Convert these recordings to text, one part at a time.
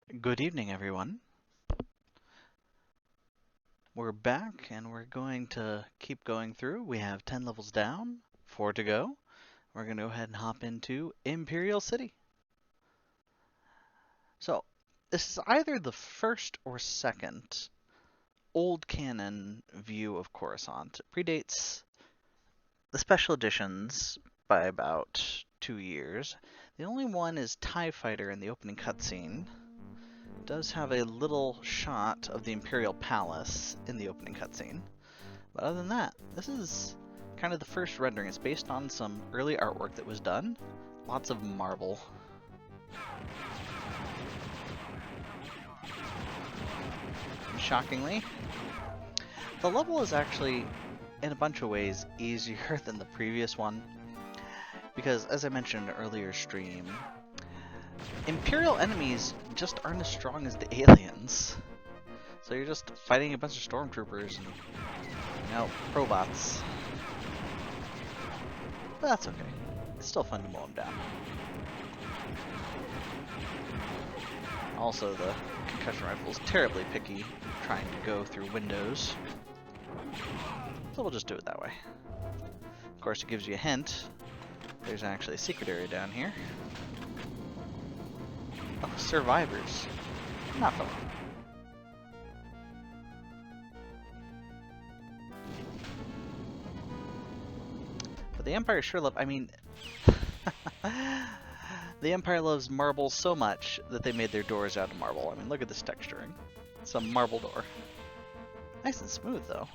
Good evening, everyone. We're back and we're going to keep going through. We have 10 levels down, 4 to go. We're going to go ahead and hop into Imperial City. So, this is either the first or second old canon view of Coruscant. It predates the special editions by about 2 years. The only one is TIE Fighter in the opening cutscene. Does have a little shot of the Imperial Palace in the opening cutscene. But other than that, this is kind of the first rendering. It's based on some early artwork that was done. Lots of marble. And shockingly, the level is actually, in a bunch of ways, easier than the previous one. Because, as I mentioned in an earlier stream, Imperial enemies just aren't as strong as the aliens. So you're just fighting a bunch of stormtroopers and, robots. But that's okay. It's still fun to mow them down. Also, the concussion rifle is terribly picky, trying to go through windows. So we'll just do it that way. Of course, it gives you a hint. There's actually a secret area down here. Oh, survivors. Not fun. But the Empire sure love. I mean, the Empire loves marble so much that they made their doors out of marble. I mean, look at this texturing. It's a marble door. Nice and smooth, though.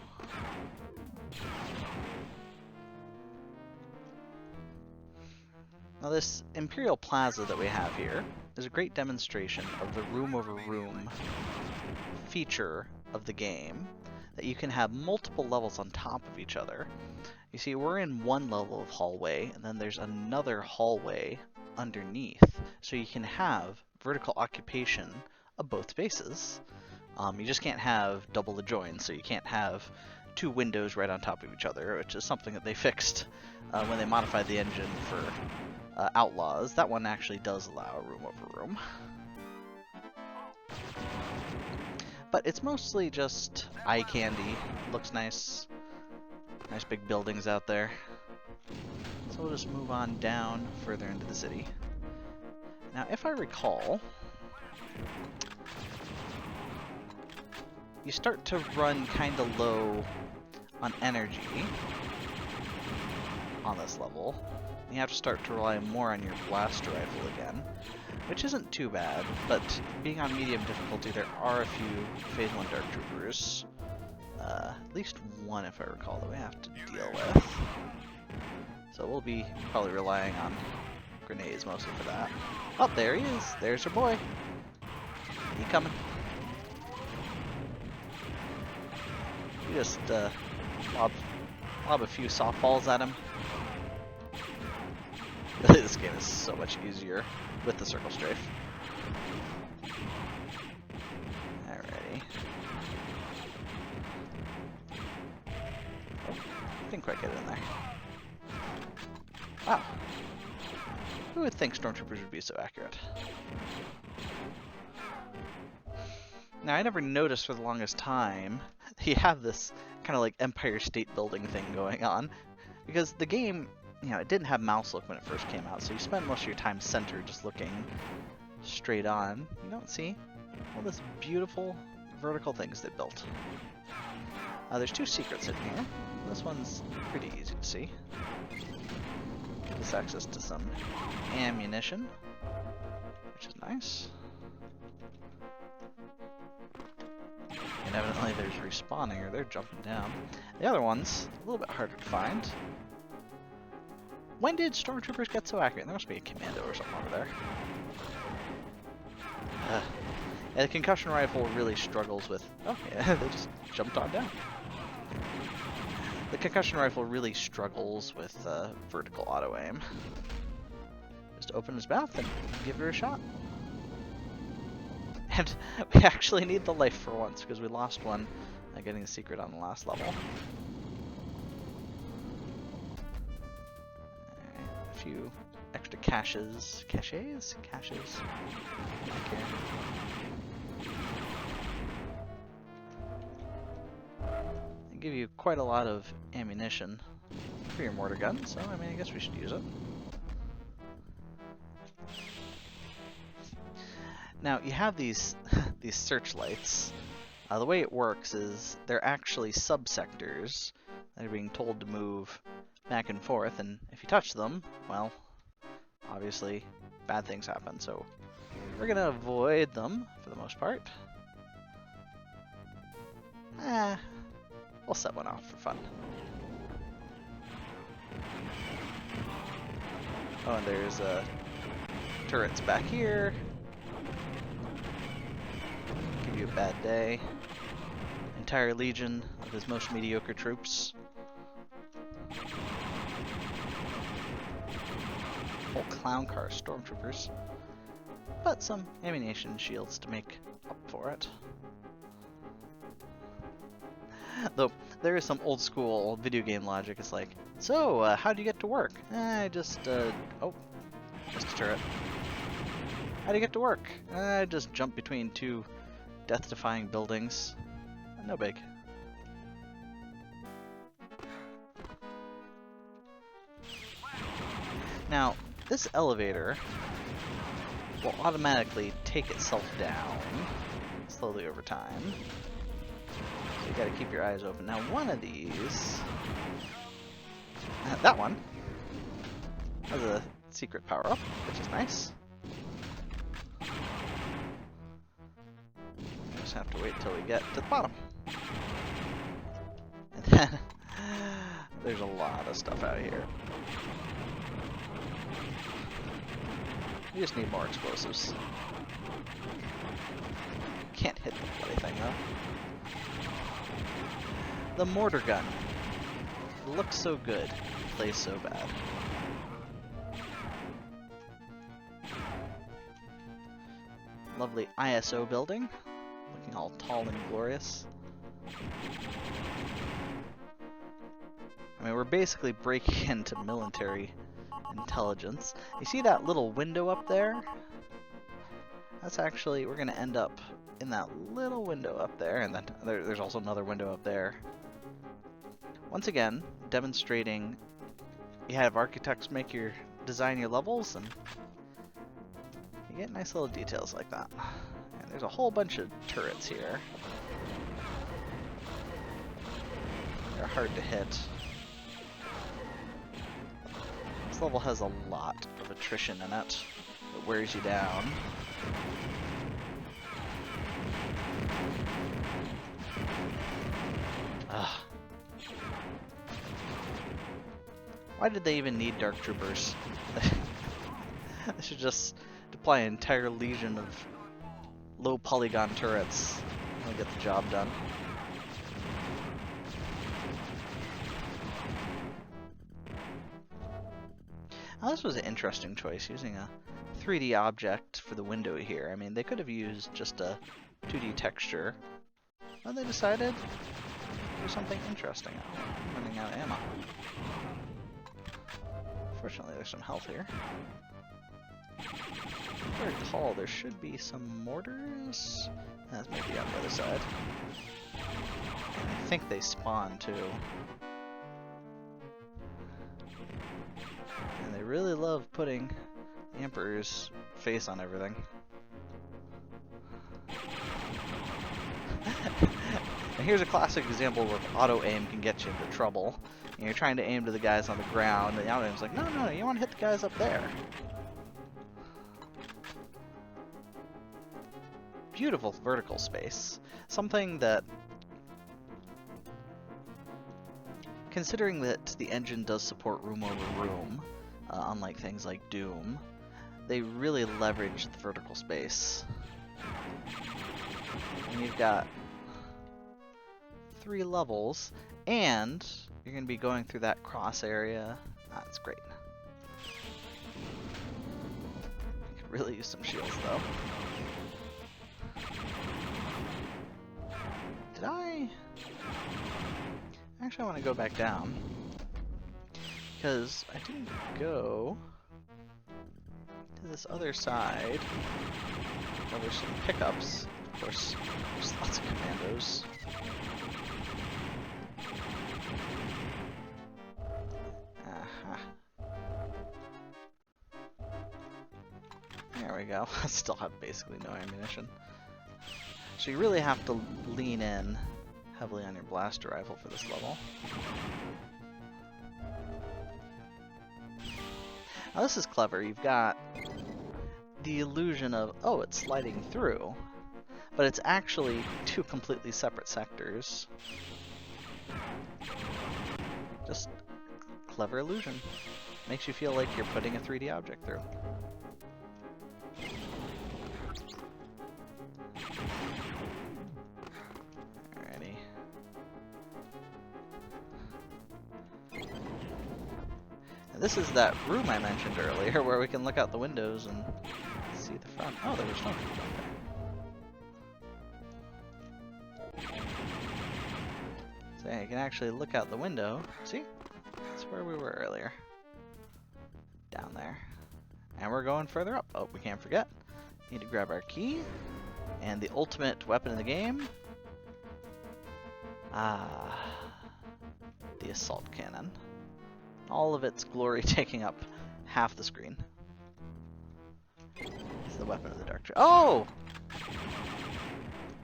Now, this Imperial Plaza that we have here is a great demonstration of the room over room feature of the game, that you can have multiple levels on top of each other. You see, we're in one level of hallway, and then there's another hallway underneath, so you can have vertical occupation of both spaces. You just can't have double the join, so you can't have two windows right on top of each other, which is something that they fixed when they modified the engine for Outlaws. That one actually does allow room over room. But it's mostly just eye candy. Looks nice. Nice big buildings out there. So we'll just move on down further into the city. Now, if I recall, you start to run kind of low on energy on this level. You have to start to rely more on your blaster rifle again, which isn't too bad, but being on medium difficulty, there are a few Phase 1 Dark Troopers. At least one, if I recall, that we have to deal with. So we'll be probably relying on grenades mostly for that. Oh, there he is! There's your boy! He coming. You just lob a few softballs at him. This game is so much easier with the circle strafe. Alrighty. Oh, didn't quite get it in there. Wow. Who would think stormtroopers would be so accurate? Now, I never noticed for the longest time you have this kind of like Empire State Building thing going on, because the game, it didn't have mouse look when it first came out, so you spend most of your time centered just looking straight on. You don't see all this beautiful vertical things they built. There's two secrets in here. This one's pretty easy to see. Gives us access to some ammunition, which is nice. And evidently there's respawning, or they're jumping down. The other one's a little bit harder to find. When did stormtroopers get so accurate? There must be a commando or something over there. Yeah, the concussion rifle really struggles with... Oh, yeah, they just jumped on down. The concussion rifle really struggles with vertical auto-aim. Just open his mouth and give her a shot. And we actually need the life for once, because we lost one getting a secret on the last level. Few extra caches. Caches? Caches. Okay. give you quite a lot of ammunition for your mortar gun, so I mean, I guess we should use it. Now, you have these these searchlights. The way it works is they're actually subsectors that are being told to move back and forth, and if you touch them, well, obviously bad things happen, so we're gonna avoid them for the most part. We'll set one off for fun. Oh, and there's turrets back here. Give you a bad day. Entire legion of his most mediocre troops. Whole clown car stormtroopers. But some ammunition shields to make up for it. Though, there is some old school video game logic. It's like, so, how do you get to work? I just, oh, missed a turret. How do you get to work? I just jump between two death-defying buildings. No big. Now, this elevator will automatically take itself down slowly over time. So you gotta keep your eyes open. Now, one of these, that one, has a secret power-up, which is nice. Just have to wait until we get to the bottom. And then, there's a lot of stuff out here. We just need more explosives. Can't hit the bloody thing though. The mortar gun. It looks so good. It plays so bad. Lovely ISO building. Looking all tall and glorious. I mean, we're basically breaking into military intelligence. You see that little window up there? That's actually, we're going to end up in that little window up there, and then there's also another window up there. Once again, demonstrating you have architects design your levels, and you get nice little details like that. And there's a whole bunch of turrets here. They're hard to hit. This level has a lot of attrition in it that wears you down. Ugh. Why did they even need Dark Troopers? They should just deploy an entire legion of low polygon turrets and get the job done. Now, this was an interesting choice, using a 3D object for the window here. I mean, they could have used just a 2D texture, but they decided to do something interesting. I'm running out of ammo. Fortunately, there's some health here. If I recall, there should be some mortars. That's maybe on the other side. And I think they spawn too. And they really love putting the Emperor's face on everything. And here's a classic example where auto-aim can get you into trouble. And you're trying to aim to the guys on the ground, and the auto-aim's like, no, you want to hit the guys up there. Beautiful vertical space. Something that, considering that the engine does support room over room, unlike things like Doom, they really leverage the vertical space. And you've got 3 levels, and you're going to be going through that cross area. That's great. Could really use some shields though. Did I? Actually, I want to go back down, because I didn't go to this other side. Well, there's some pickups. Of course, there's lots of commandos. go. I still have basically no ammunition. So you really have to lean in heavily on your blaster rifle for this level. Now this is clever. You've got the illusion of, oh, it's sliding through, but it's actually two completely separate sectors. Just clever illusion. Makes you feel like you're putting a 3D object through. Alrighty. And this is that room I mentioned earlier where we can look out the windows and see the front. Oh, there was no food back there. So yeah, you can actually look out the window. See? That's where we were earlier. Down there. And we're going further up. Oh, we can't forget. Need to grab our key. And the ultimate weapon in the game. Ah. The assault cannon. All of its glory taking up half the screen. It's the weapon of the dark. Oh!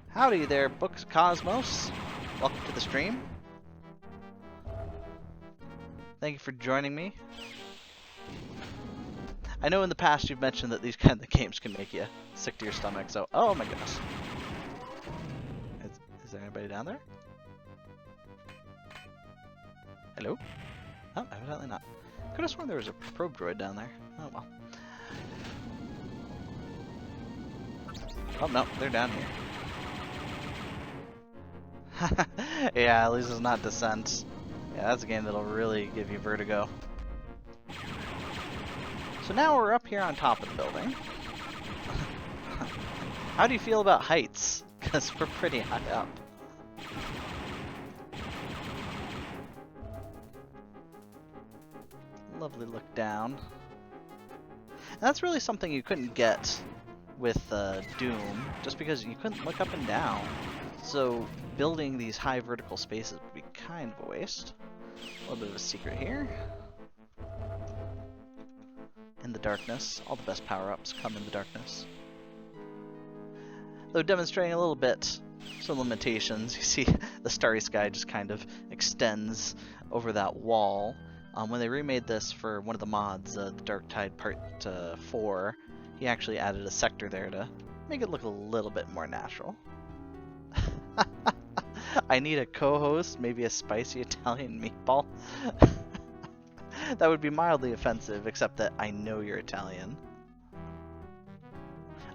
Howdy there, Books Cosmos. Welcome to the stream. Thank you for joining me. I know in the past you've mentioned that these kind of games can make you sick to your stomach, so... Oh my goodness. Is there anybody down there? Hello? Oh, evidently not. Could have sworn there was a probe droid down there. Oh well. Oh no, they're down here. Yeah, at least it's not Descent. Yeah, that's a game that'll really give you vertigo. So now we're up here on top of the building. How do you feel about heights? Because we're pretty high up. Lovely look down. And that's really something you couldn't get with Doom, just because you couldn't look up and down. So building these high vertical spaces would be kind of a waste. A little bit of a secret here. In the darkness. All the best power-ups come in the darkness. Though demonstrating a little bit some limitations. You see the starry sky just kind of extends over that wall. When they remade this for one of the mods, the Dark Tide Part 4, he actually added a sector there to make it look a little bit more natural. I need a co-host, maybe a spicy Italian meatball. That would be mildly offensive, except that I know you're Italian.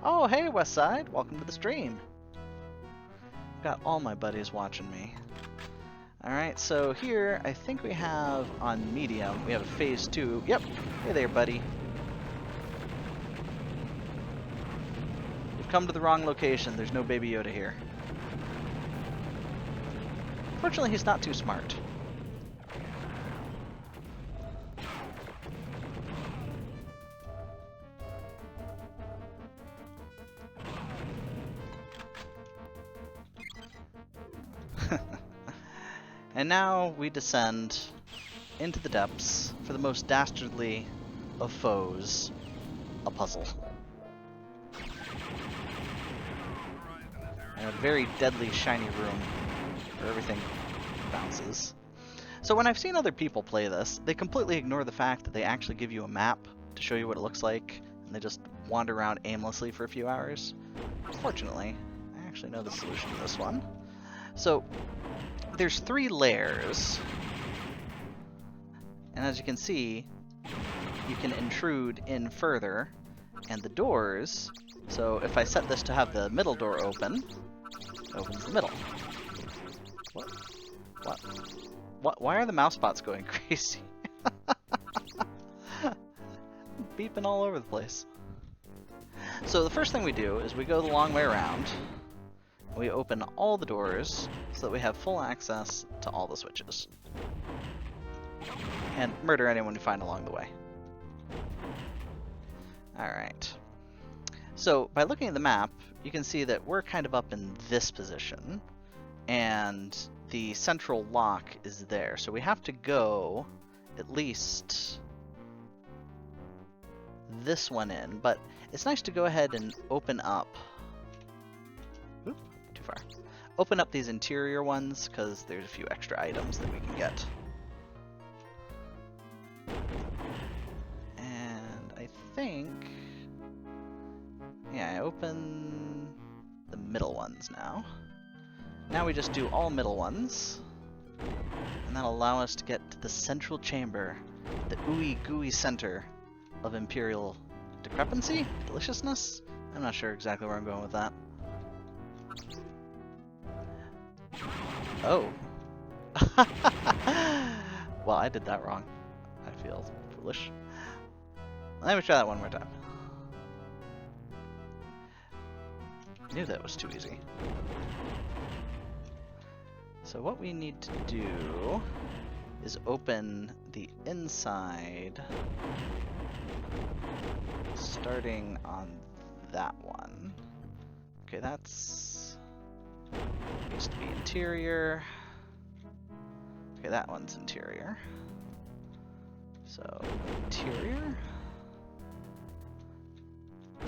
Oh, hey, Westside! Welcome to the stream! Got all my buddies watching me. Alright, so here, I think we have, on medium, we have a phase 2. Yep! Hey there, buddy. You've come to the wrong location. There's no Baby Yoda here. Fortunately, he's not too smart. And now we descend into the depths for the most dastardly of foes, a puzzle. And a very deadly shiny room where everything bounces. So when I've seen other people play this, they completely ignore the fact that they actually give you a map to show you what it looks like, and they just wander around aimlessly for a few hours. Fortunately, I actually know the solution to this one. So there's 3 layers, and as you can see, you can intrude in further, and the doors, so if I set this to have the middle door open, it opens the middle. What? Why are the mouse spots going crazy? Beeping all over the place. So the first thing we do is we go the long way around. We open all the doors so that we have full access to all the switches. And murder anyone we find along the way. Alright. So, by looking at the map, you can see that we're kind of up in this position. And the central lock is there. So we have to go at least this one in, but it's nice to go ahead and open up. Oop, too far. Open up these interior ones, because there's a few extra items that we can get. And I think... yeah, I open the middle ones now. Now we just do all middle ones. And that'll allow us to get to the central chamber, the ooey gooey center of Imperial decrepancy? Deliciousness? I'm not sure exactly where I'm going with that. Oh. Well, I did that wrong. I feel foolish. Let me try that one more time. I knew that was too easy. So what we need to do is open the inside starting on that one. Okay, that's used to be interior. Okay, that one's interior. So interior,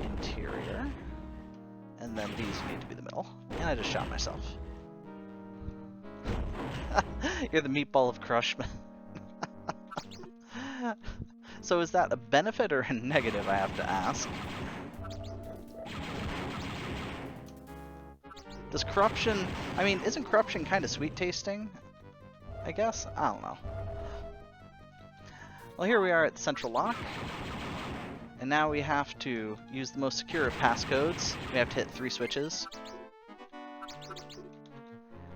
interior, and then these need to be the middle. And I just shot myself. You're the meatball of Crushman. So is that a benefit or a negative, I have to ask? Does corruption... I mean, isn't corruption kind of sweet tasting? I guess? I don't know. Well, here we are at the central lock. And now we have to use the most secure of passcodes. We have to hit 3 switches.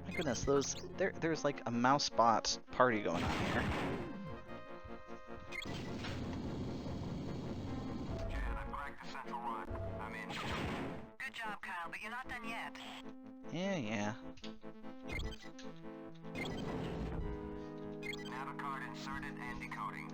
My goodness, those... There's like a mouse bot party going on here. Good job, Kyle, but you're not done yet. Yeah. Navicard inserted and decoding.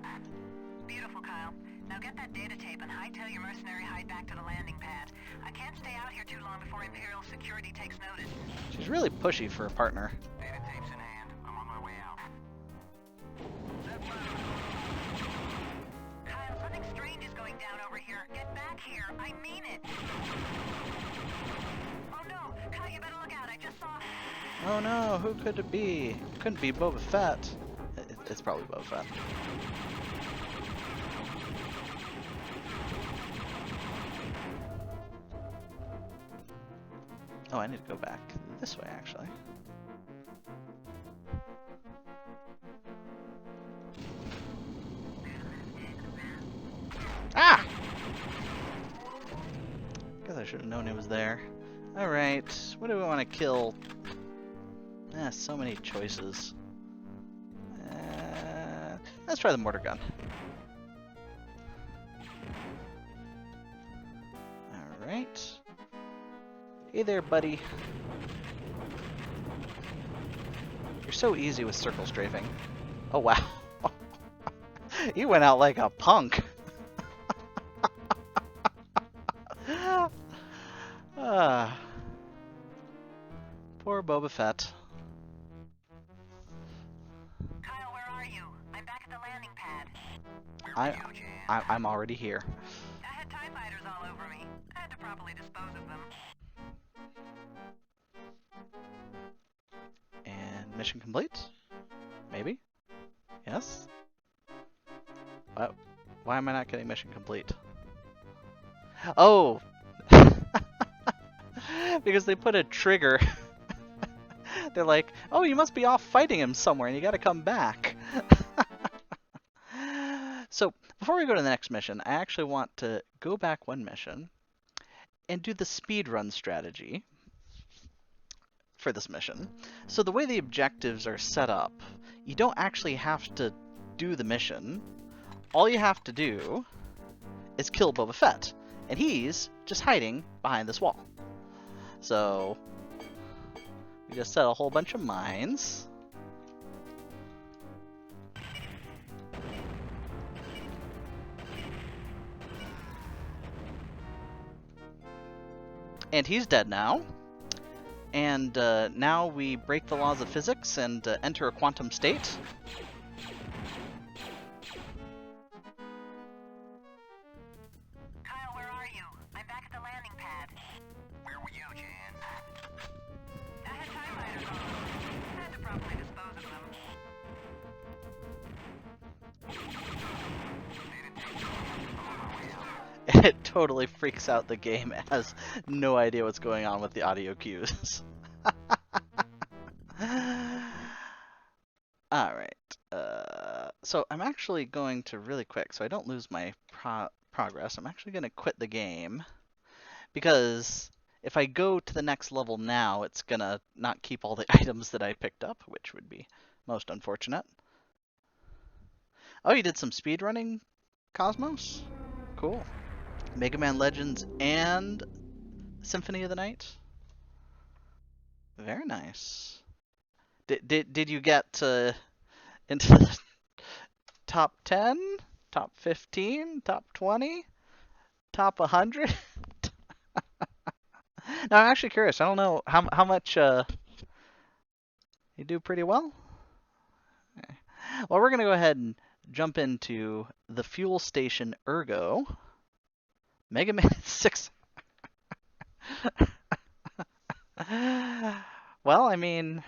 Beautiful, Kyle. Now get that data tape and hightail your mercenary hide back to the landing pad. I can't stay out here too long before Imperial security takes notice. She's really pushy for a partner. Data tape's in hand. I'm on my way out. Kyle, something strange is going down over here. Get back here. I mean it. Oh no! Kyle, you better look out. I just saw... Oh no, who could it be? It couldn't be Boba Fett. It's probably Boba Fett. Oh, I need to go back this way, actually. Ah! Guess I should have known it was there. Alright, what do we want to kill? So many choices. Let's try the mortar gun. Alright. Hey there, buddy. You're so easy with circle strafing. Oh, wow. You went out like a punk. Poor Boba Fett. Kyle, where are you? I'm back at the landing pad. I'm already here. I had TIE fighters all over me. I had to properly dispose of them. And mission complete? Maybe? Yes? Why am I not getting mission complete? Oh! Because they put a trigger. They're like, oh, you must be off fighting him somewhere and you gotta come back. So, before we go to the next mission, I actually want to go back one mission and do the speedrun strategy for this mission. So the way the objectives are set up, you don't actually have to do the mission. All you have to do is kill Boba Fett, and he's just hiding behind this wall. So we just set a whole bunch of mines. And he's dead now. And now we break the laws of physics and enter a quantum state. totally freaks out the game. It has no idea what's going on with the audio cues. Alright, so I'm actually going to really quick, so I don't lose my progress, I'm actually going to quit the game, because if I go to the next level now, it's going to not keep all the items that I picked up, which would be most unfortunate. Oh, you did some speedrunning, Cosmos? Cool. Mega Man Legends and Symphony of the Night? Very nice. Did you get into the top 10, top 15, top 20, top 100? Now I'm actually curious. I don't know how much you do pretty well. Okay. Well, we're gonna go ahead and jump into the fuel station Ergo. Mega Man 6. Well, I mean,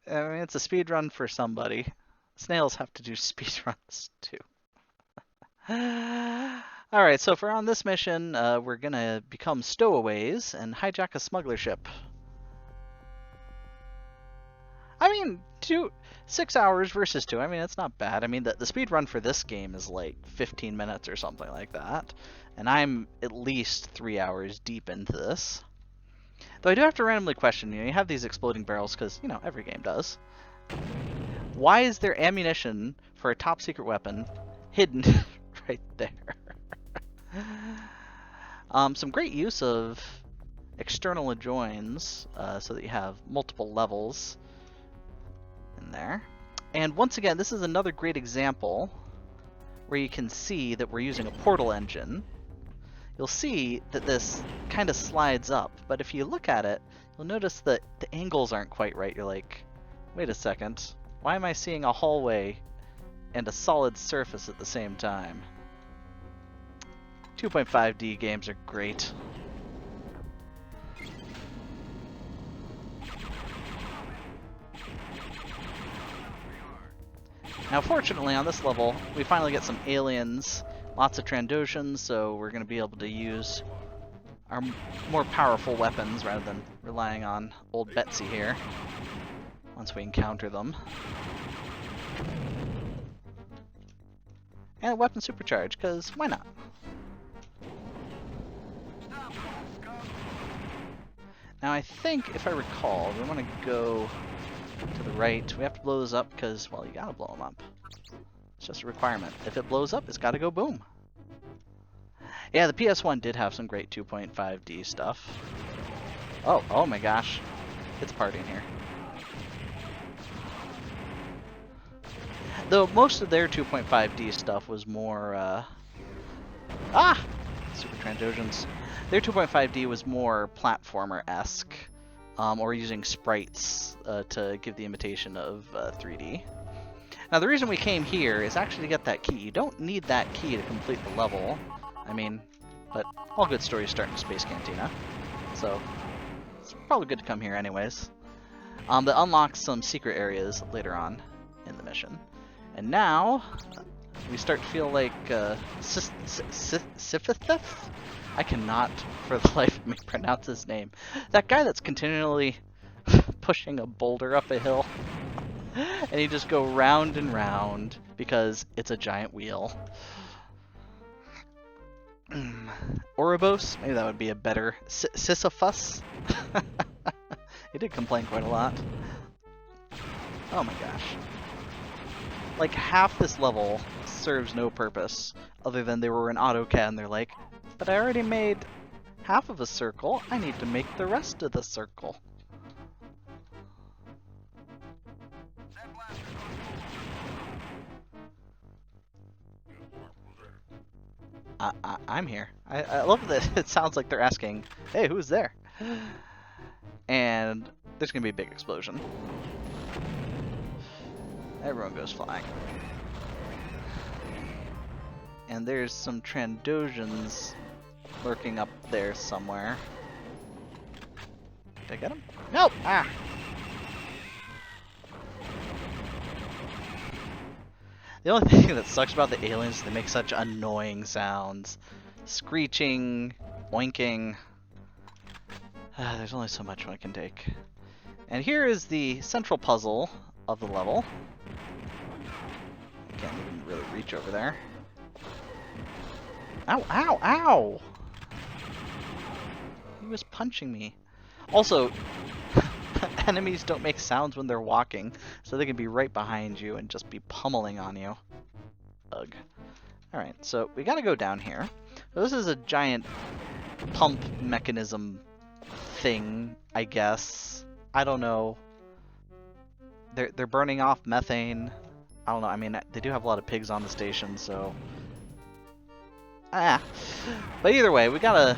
it's a speed run for somebody. Snails have to do speed runs too. Alright, so for on this mission, we're gonna become stowaways and hijack a smuggler ship. I mean, 6 hours versus 2, I mean, it's not bad. I mean, the speed run for this game is like 15 minutes or something like that. And I'm at least 3 hours deep into this. Though I do have to randomly question, you have these exploding barrels, because, every game does. Why is there ammunition for a top secret weapon hidden right there? Some great use of external adjoins, so that you have multiple levels in there. And once again, this is another great example where you can see that we're using a portal engine. You'll see that this kind of slides up, but if you look at it, you'll notice that the angles aren't quite right. You're like, wait a second, why am I seeing a hallway and a solid surface at the same time? 2.5D games are great. Now fortunately on this level, we finally get some aliens, lots of Trandoshans, so we're going to be able to use our more powerful weapons rather than relying on old Betsy here, once we encounter them. And weapon supercharge, because why not? Now I think, if I recall, we want to go to the right. We have to blow those up because, well, you gotta blow them up. It's just a requirement. If it blows up, it's gotta go boom. Yeah, the PS1 did have some great 2.5D stuff. Oh my gosh. It's partying here. Though most of their 2.5D stuff was more, Super Trandoshans. Their 2.5D was more platformer-esque, or using sprites to give the imitation of 3D. Now the reason we came here is actually to get that key. You don't need that key to complete the level. I mean, but all good stories start in Space Cantina, so it's probably good to come here anyways. That unlocks some secret areas later on in the mission. And now, we start to feel like Sifitheth? I cannot, for the life of me, pronounce his name. That guy that's continually pushing a boulder up a hill. And you just go round and round, because it's a giant wheel. Ouroboros? Maybe that would be a better... Sisyphus? He did complain quite a lot. Oh my gosh. Like, half this level serves no purpose, other than they were in AutoCAD and they're like, but I already made half of a circle, I need to make the rest of the circle. I'm here. I love that it sounds like they're asking, hey, who's there? And there's gonna be a big explosion. Everyone goes flying. And there's some Trandoshans lurking up there somewhere. Did I get him? Nope! Ah! The only thing that sucks about the aliens is they make such annoying sounds. screeching, oinking. There's only so much I can take. And here is the central puzzle of the level. Can't even really reach over there. Ow, ow, ow! He was punching me. Also, enemies don't make sounds when they're walking, so they can be right behind you and just be pummeling on you. Ugh. Alright, so we gotta go down here. So this is a giant pump mechanism thing, I guess. I don't know. They're burning off methane. I don't know. I mean, they do have a lot of pigs on the station, so... But either way, we gotta...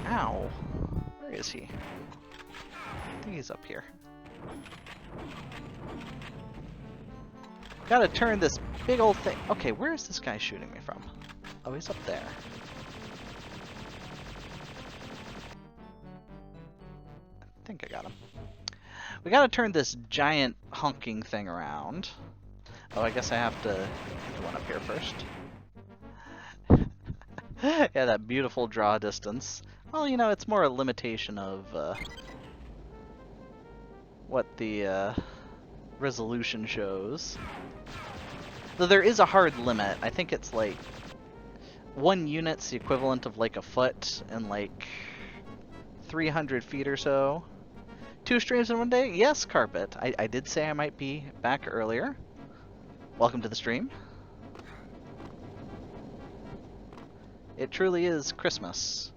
Ow. Where is he? I think he's up here. Gotta turn this big old thing... Okay, where is this guy shooting me from? Oh, he's up there. I think I got him. We gotta turn this giant honking thing around. Oh, I guess I have to get the one up here first. Yeah, that beautiful draw distance. Well, you know, it's more a limitation of what the resolution shows. Though there is a hard limit. I think it's like 1 unit's the equivalent of like a foot and like 300 feet or so. 2 streams in 1 day? Yes, Carpet. I did say I might be back earlier. Welcome to the stream. It truly is Christmas.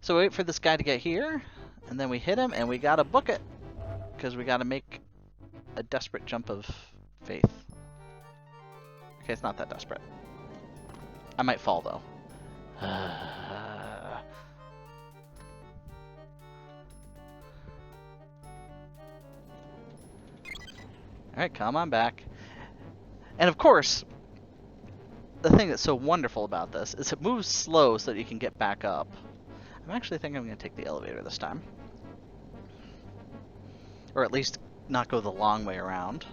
So we wait for this guy to get here, and then we hit him, and we gotta book it. Because we gotta make a desperate jump of faith. Okay, it's not that desperate. I might fall, though. Alright, come on back. And of course, the thing that's so wonderful about this is it moves slow so that you can get back up. I'm actually thinking I'm going to take the elevator this time. Or at least not go the long way around.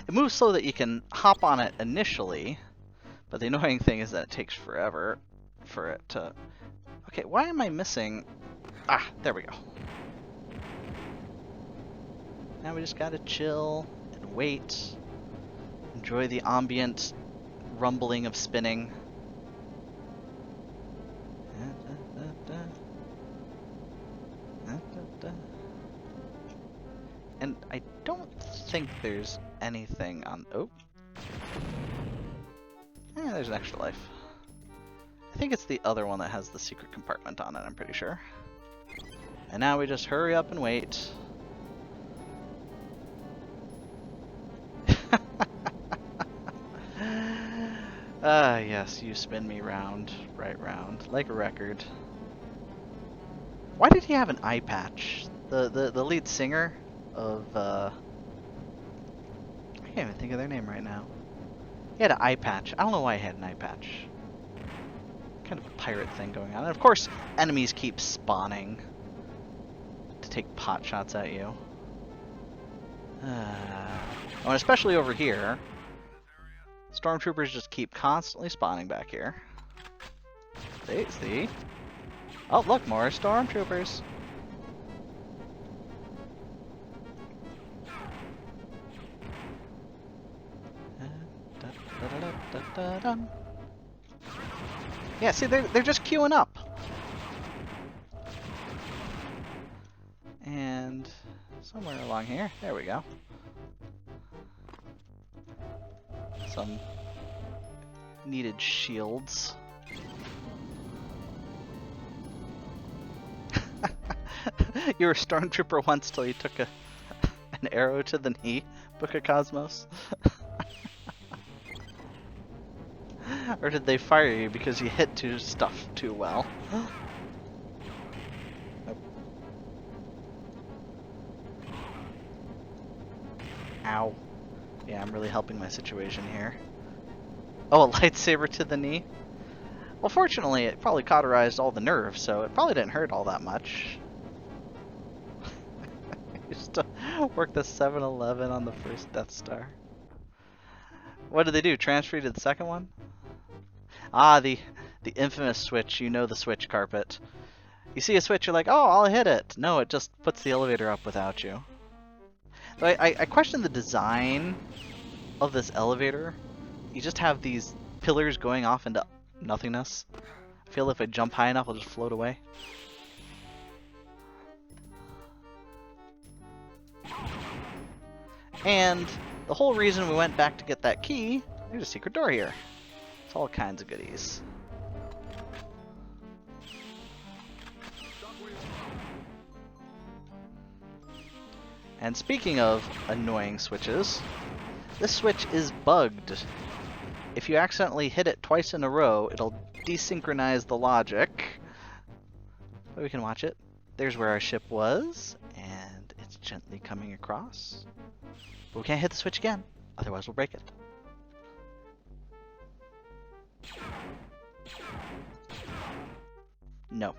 It moves so that you can hop on it initially, but the annoying thing is that it takes forever for it to... Okay, why am I missing... Ah, there we go. Now we just gotta chill and wait. Enjoy the ambient rumbling of spinning. And I don't think there's anything on... Oh. There's an extra life. I think it's the other one that has the secret compartment on it, I'm pretty sure. And now we just hurry up and wait. Ah, yes, you spin me round, right round, like a record. Why did he have an eye patch? The lead singer of, I can't even think of their name right now. He had an eye patch. I don't know why he had an eye patch. Kind of a pirate thing going on. And of course, enemies keep spawning to take pot shots at you. Oh, and especially over here. Stormtroopers just keep constantly spawning back here. See? Oh, look, more stormtroopers. Yeah, see, they're just queuing up. And somewhere along here, there we go. Some needed shields. You were a stormtrooper once till you took an arrow to the knee, Book of Cosmos. Or did they fire you because you hit stuff too well? Nope. Ow. Yeah, I'm really helping my situation here. Oh, a lightsaber to the knee? Well, fortunately, it probably cauterized all the nerves, so it probably didn't hurt all that much. Used to work the 7-Eleven on the first Death Star. What did they do? Transfer you to the second one? Ah, the infamous switch. You know the switch carpet. You see a switch, you're like, oh, I'll hit it. No, it just puts the elevator up without you. So I question the design of this elevator. You just have these pillars going off into nothingness. I feel if I jump high enough, I'll just float away. And the whole reason we went back to get that key, there's a secret door here. It's all kinds of goodies. And speaking of annoying switches, this switch is bugged. If you accidentally hit it twice in a row, it'll desynchronize the logic. But we can watch it. There's where our ship was, and it's gently coming across. But we can't hit the switch again, otherwise we'll break it. No.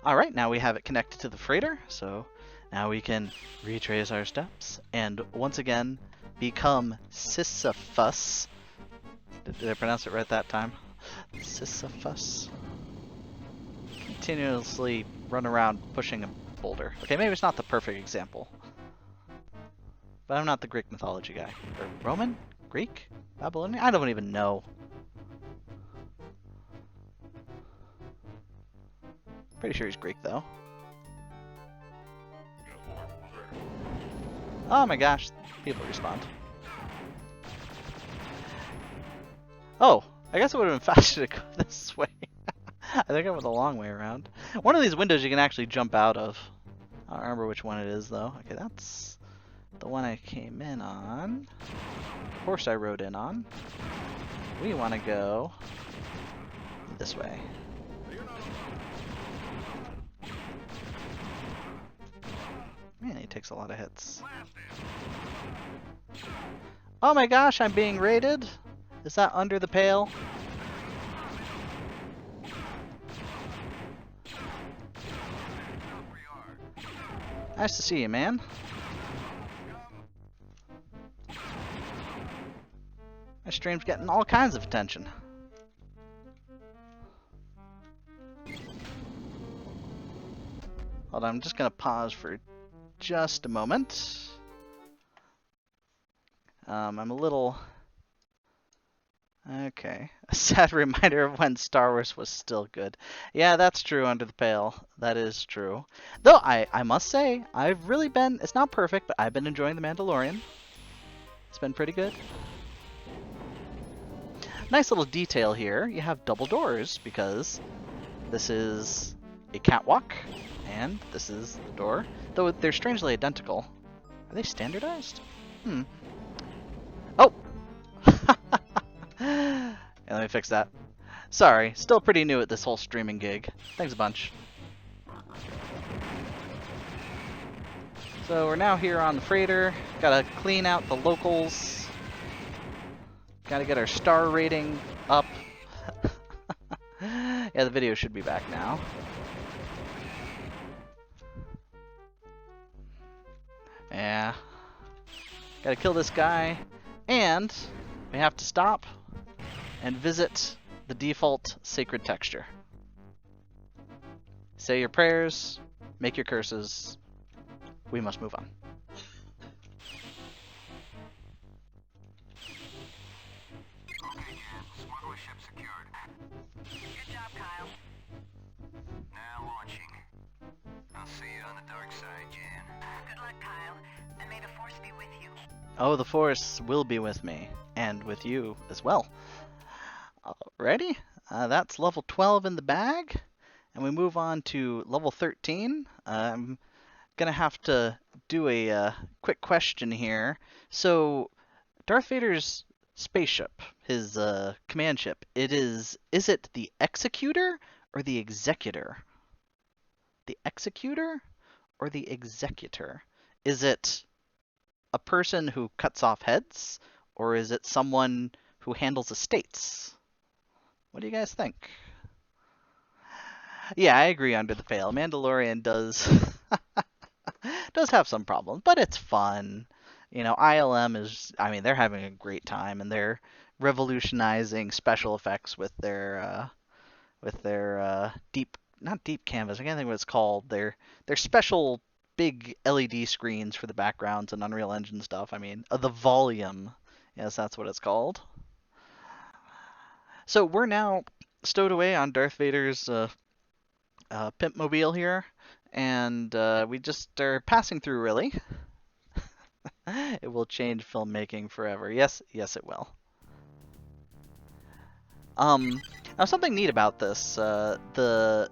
Alright, now we have it connected to the freighter, so now we can retrace our steps and once again become Sisyphus. Did I pronounce it right that time? Sisyphus. Continuously run around pushing a boulder. Okay, maybe it's not the perfect example. But I'm not the Greek mythology guy. Or Roman? Greek? Babylonian? I don't even know. Pretty sure he's Greek though. Oh my gosh, people respond. Oh, I guess it would have been faster to go this way. I think I went the long way around. One of these windows you can actually jump out of. I don't remember which one it is though. Okay, that's the one I came in on. Of course I rode in on. We want to go this way. Man, he takes a lot of hits. Oh my gosh, I'm being raided? Is that under the pale? Nice to see you, man. My stream's getting all kinds of attention. Hold on, I'm just gonna pause for just a moment. I'm a little... Okay. A sad reminder of when Star Wars was still good. Yeah, that's true, Under the Pale. That is true. Though, I must say, I've really been... It's not perfect, but I've been enjoying The Mandalorian. It's been pretty good. Nice little detail here. You have double doors, because this is a catwalk, and this is the door. Though they're strangely identical. Are they standardized? Oh! Yeah, let me fix that. Sorry, still pretty new at this whole streaming gig. Thanks a bunch. So we're now here on the freighter. Gotta clean out the locals. Gotta get our star rating up. Yeah, the video should be back now. Yeah. Gotta kill this guy. And we have to stop and visit the default sacred texture. Say your prayers, make your curses. We must move on. Okay, Jan. Smuggler ship secured. Good job, Kyle. Now launching. I'll see you on the dark side, Jan. Good luck, Kyle. And may the Force be with you. Oh, the Force will be with me. And with you as well. Alrighty. That's level 12 in the bag. And we move on to level 13. I'm gonna have to do a quick question here. So, Darth Vader's spaceship, his command ship, is it the Executor or the Executor? The Executor or the Executor? Is it a person who cuts off heads, or is it someone who handles estates? What do you guys think? Yeah, I agree, Under the Pale. Mandalorian does does have some problems, but it's fun. You know, ILM is, I mean, they're having a great time and they're revolutionizing special effects with their deep, not deep canvas. I can't think what it's called. Their special big LED screens for the backgrounds and Unreal Engine stuff. I mean, the volume. Yes, that's what it's called. So we're now stowed away on Darth Vader's pimp mobile here, and we just are passing through. Really, it will change filmmaking forever. Yes, yes, it will. Now something neat about this, the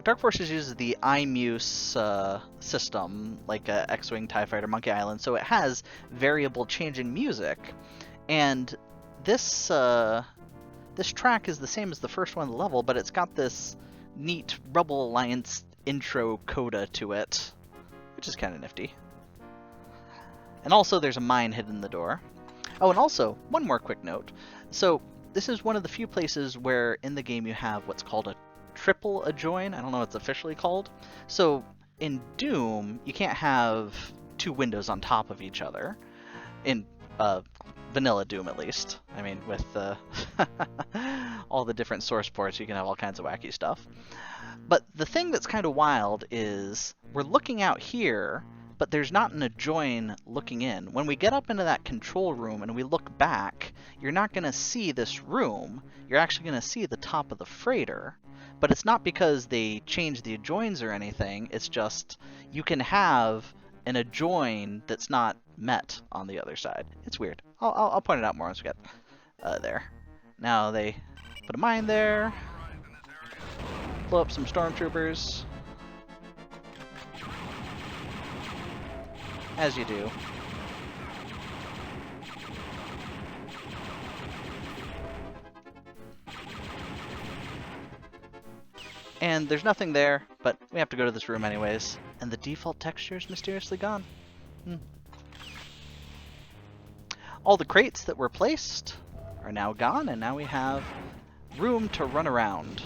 Dark Forces uses the iMuse system, like X-Wing, TIE Fighter, Monkey Island, so it has variable changing music, and this this track is the same as the first one in the level, but it's got this neat Rebel Alliance intro coda to it, which is kind of nifty. And also there's a mine hidden in the door. Oh, and also, one more quick note. So, this is one of the few places where in the game you have what's called a triple adjoin. I don't know what it's officially called. So, in Doom, you can't have two windows on top of each other. In vanilla Doom, at least. I mean, with all the different source ports, you can have all kinds of wacky stuff. But the thing that's kind of wild is we're looking out here, but there's not an adjoin looking in. When we get up into that control room and we look back, you're not going to see this room. You're actually going to see the top of the freighter. But it's not because they changed the adjoins or anything. It's just you can have an adjoin that's not met on the other side. It's weird. I'll point it out more once we get there. Now they put a mine there. Blow up some stormtroopers. As you do. And there's nothing there, but we have to go to this room anyways. And the default texture is mysteriously gone. All the crates that were placed are now gone, and now we have room to run around.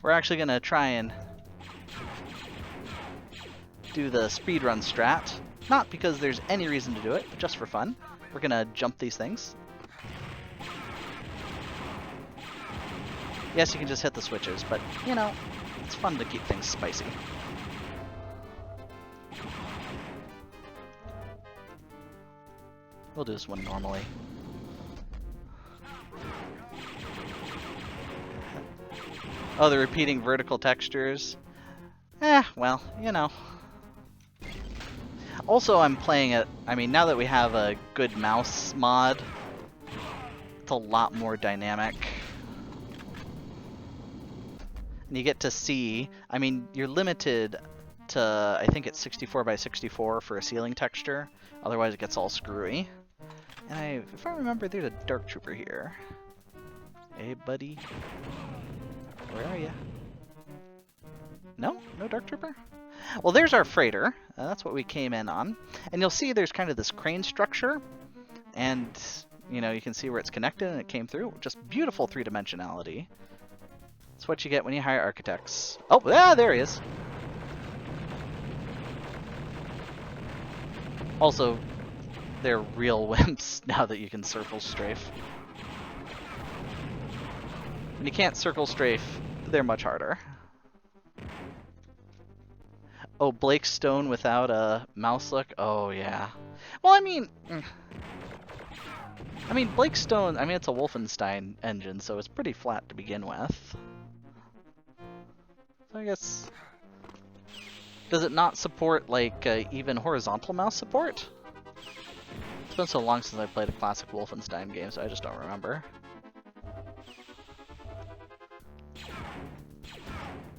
We're actually going to try and do the speedrun strat. Not because there's any reason to do it, but just for fun. We're going to jump these things. Yes, you can just hit the switches, but, you know, it's fun to keep things spicy. We'll do this one normally. Oh, the repeating vertical textures. Well, you know. Also, I'm playing it, I mean, now that we have a good mouse mod, it's a lot more dynamic. And you get to see, I mean, you're limited to, I think it's 64 by 64 for a ceiling texture, otherwise it gets all screwy. And if I remember, there's a Dark Trooper here. Hey, buddy. Where are you? No? No Dark Trooper? Well, there's our freighter. That's what we came in on. And you'll see there's kind of this crane structure. And, you know, you can see where it's connected and it came through. Just beautiful three-dimensionality. That's what you get when you hire architects. Oh, yeah, there he is. Also, they're real wimps now that you can circle strafe. When you can't circle strafe, they're much harder. Oh, Blake Stone without a mouse look? Oh, yeah. Well, I mean, Blake Stone, I mean, it's a Wolfenstein engine, so it's pretty flat to begin with. So I guess... Does it not support, like, even horizontal mouse support? It's been so long since I played a classic Wolfenstein game, so I just don't remember.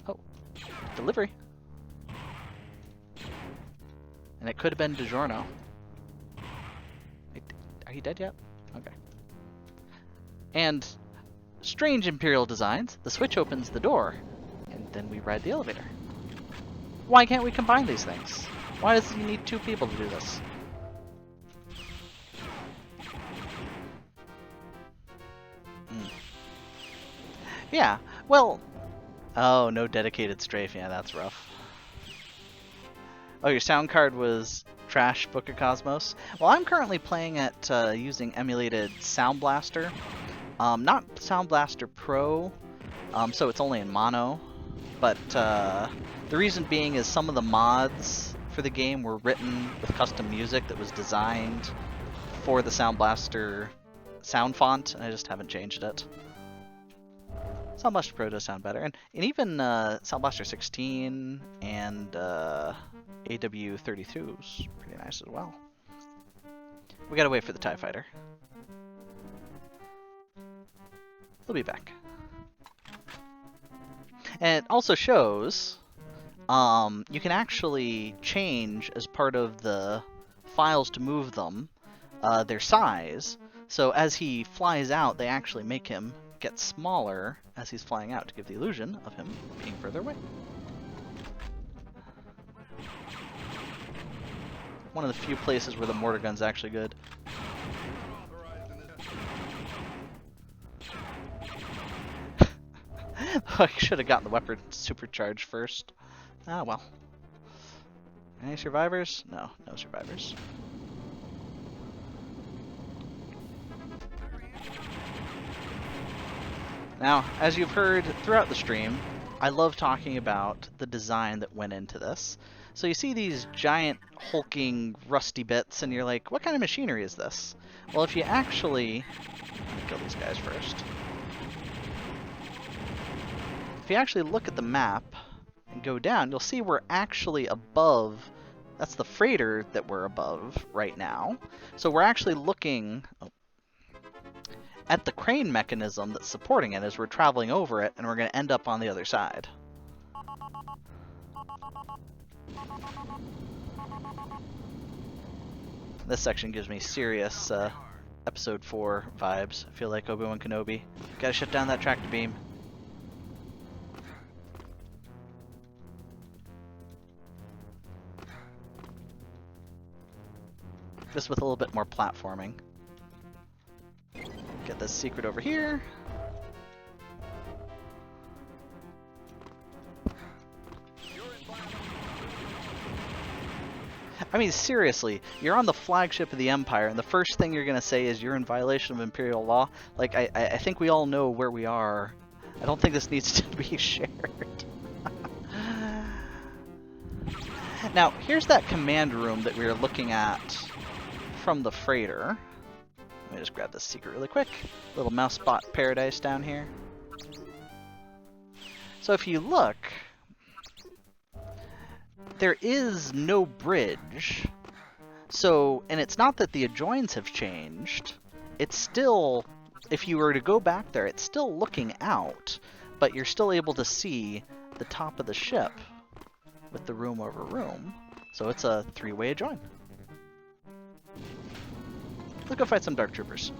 Oh, delivery. And it could have been DiGiorno. Are you dead yet? Okay. And strange Imperial designs. The switch opens the door, and then we ride the elevator. Why can't we combine these things? Why does you need two people to do this? Yeah, well, Oh, no dedicated strafe. Yeah, that's rough. Oh, your sound card was Trash Book of Cosmos? Well, I'm currently playing at using emulated Sound Blaster. Not Sound Blaster Pro, so it's only in mono. But the reason being is some of the mods for the game were written with custom music that was designed for the Sound Blaster sound font, and I just haven't changed it. Sound Blaster Pro does sound better, and even Sound Blaster 16 and AW32 is pretty nice as well. We gotta wait for the TIE Fighter. We'll be back. And it also shows you can actually change, as part of the files to move them, their size. So as he flies out, they actually make him get smaller as he's flying out to give the illusion of him being further away. One of the few places where the mortar gun's actually good. I should have gotten the weapon supercharged first. Ah, well. Any survivors? No, no survivors. Now, as you've heard throughout the stream, I love talking about the design that went into this. So you see these giant, hulking, rusty bits, and you're like, what kind of machinery is this? Well, if you actually... Let me kill these guys first. If you actually look at the map and go down, you'll see we're actually above. That's the freighter that we're above right now. So we're actually looking at the crane mechanism that's supporting it as we're traveling over it, and we're going to end up on the other side. This section gives me serious Episode 4 vibes. I feel like Obi-Wan Kenobi. Gotta shut down that tractor beam. Just with a little bit more platforming. Get this secret over here. I mean, seriously, you're on the flagship of the Empire, and the first thing you're going to say is you're in violation of Imperial law? Like, I think we all know where we are. I don't think this needs to be shared. Now, here's that command room that we were looking at from the freighter. Let me just grab this secret really quick. Little mouse spot paradise down here. So if you look, there is no bridge. So, and it's not that the adjoins have changed. It's still, if you were to go back there, it's still looking out, but you're still able to see the top of the ship with the room over room. So it's a three-way adjoin. Let's go fight some Dark Troopers.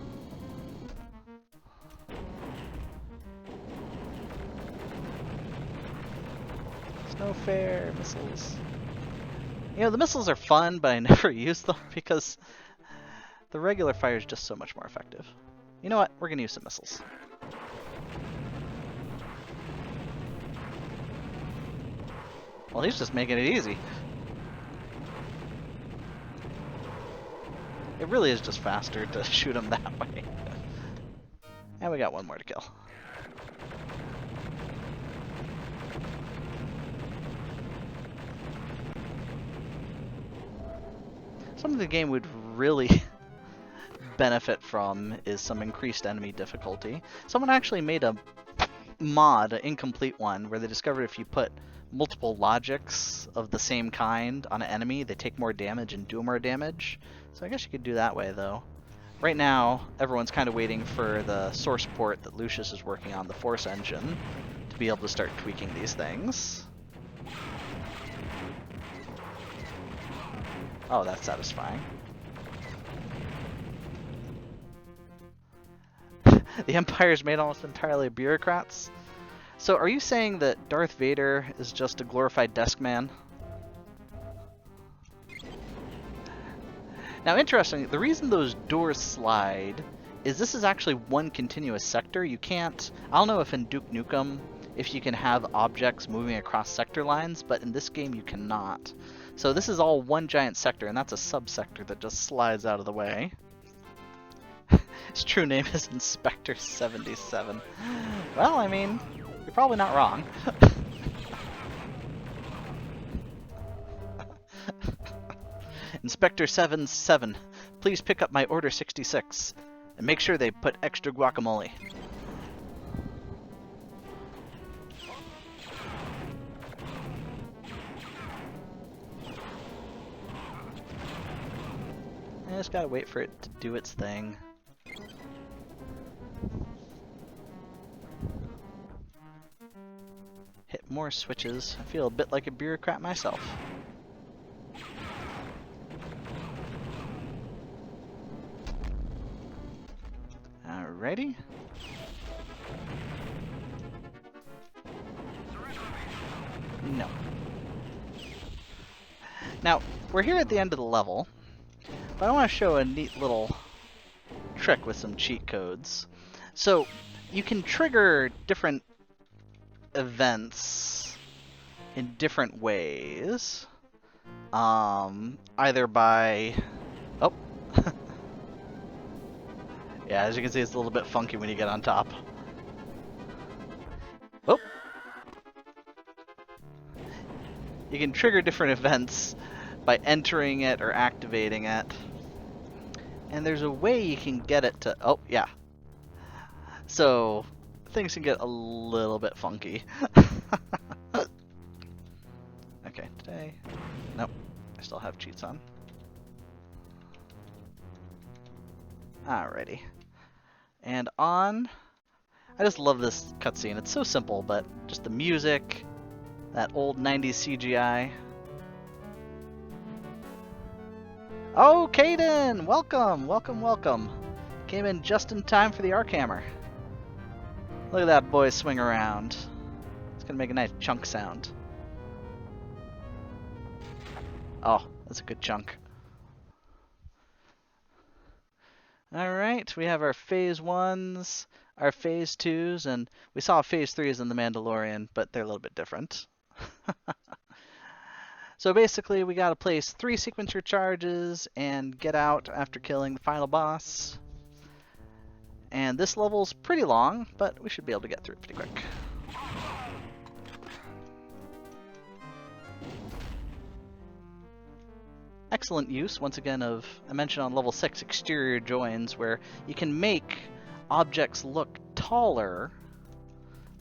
It's no fair, missiles. You know, the missiles are fun, but I never use them because the regular fire is just so much more effective. You know what? We're going to use some missiles. Well, he's just making it easy. It really is just faster to shoot him that way. And we got one more to kill. Something the game would really benefit from is some increased enemy difficulty. Someone actually made a mod, an incomplete one, where they discovered if you put multiple logics of the same kind on an enemy, they take more damage and do more damage. So I guess you could do that way, though. Right now, everyone's kind of waiting for the source port that Lucius is working on, the Force engine, to be able to start tweaking these things. Oh, that's satisfying. The Empire's made almost entirely of bureaucrats. So are you saying that Darth Vader is just a glorified desk man? Now, interestingly, the reason those doors slide is this is actually one continuous sector. You can't... I don't know if in Duke Nukem if you can have objects moving across sector lines, but in this game you cannot. So this is all one giant sector, and that's a subsector that just slides out of the way. His true name is Inspector 77. Well, I mean, you're probably not wrong. Inspector 77, please pick up my order 66, and make sure they put extra guacamole. I just gotta wait for it to do its thing. Hit more switches. I feel a bit like a bureaucrat myself. Alrighty. No. Now, we're here at the end of the level, but I want to show a neat little trick with some cheat codes. So, you can trigger different events in different ways. Either by... Oh. Yeah, as you can see, it's a little bit funky when you get on top. Oh. You can trigger different events by entering it or activating it. And there's a way you can get it to... Oh, yeah. So, things can get a little bit funky. Okay, today... Nope. I still have cheats on. Alrighty. And on... I just love this cutscene. It's so simple, but just the music, that old 90s CGI. Oh, Caden! Welcome, welcome, welcome. Came in just in time for the arc hammer. Look at that boy swing around. It's gonna make a nice chunk sound. Oh, that's a good chunk. Alright, we have our phase 1s, our phase 2s, and we saw phase 3s in The Mandalorian, but they're a little bit different. So basically, we gotta place 3 sequencer charges and get out after killing the final boss. And this level's pretty long, but we should be able to get through it pretty quick. Excellent use, once again, of, I mentioned on level 6, exterior joins, where you can make objects look taller.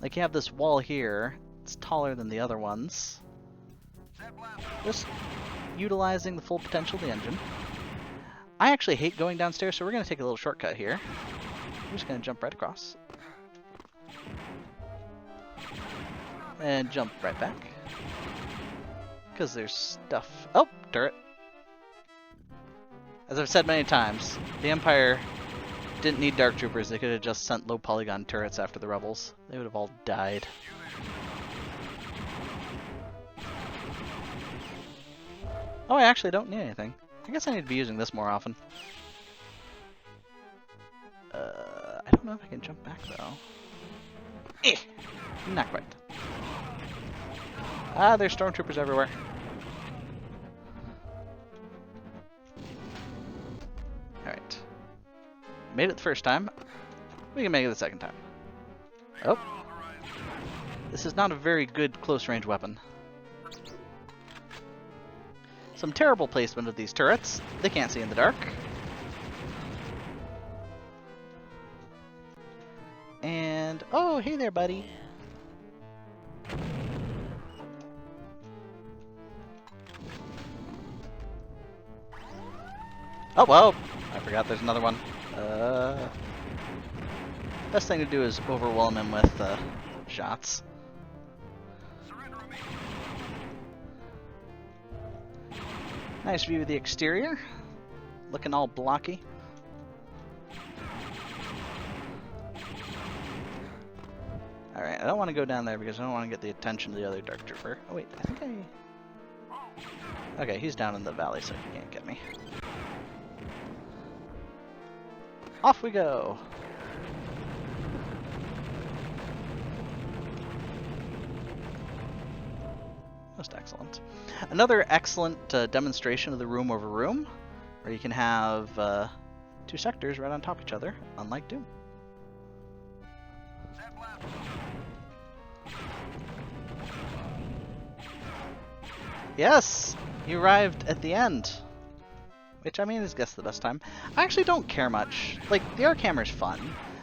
Like you have this wall here, it's taller than the other ones. Just utilizing the full potential of the engine. I actually hate going downstairs, so we're going to take a little shortcut here. I'm just going to jump right across. And jump right back. Because there's stuff... Oh, turret. As I've said many times, the Empire didn't need Dark Troopers. They could have just sent low polygon turrets after the rebels. They would have all died. Oh, I actually don't need anything. I guess I need to be using this more often. I don't know if I can jump back, though. Eh! Not quite. Ah, there's stormtroopers everywhere. Alright. Made it the first time. We can make it the second time. Oh. This is not a very good close-range weapon. Some terrible placement of these turrets. They can't see in the dark. And... oh, hey there, buddy. Oh, whoa! I forgot there's another one. Best thing to do is overwhelm him with shots. Nice view of the exterior. Looking all blocky. Alright, I don't want to go down there because I don't want to get the attention of the other Dark Trooper. Oh wait, I think I... Okay, he's down in the valley, so he can't get me. Off we go! Excellent. Another excellent demonstration of the room over room, where you can have two sectors right on top of each other, unlike Doom. Yes! You arrived at the end. Which, I mean, is, I guess, the best time. I actually don't care much. Like, the arc hammer's fun,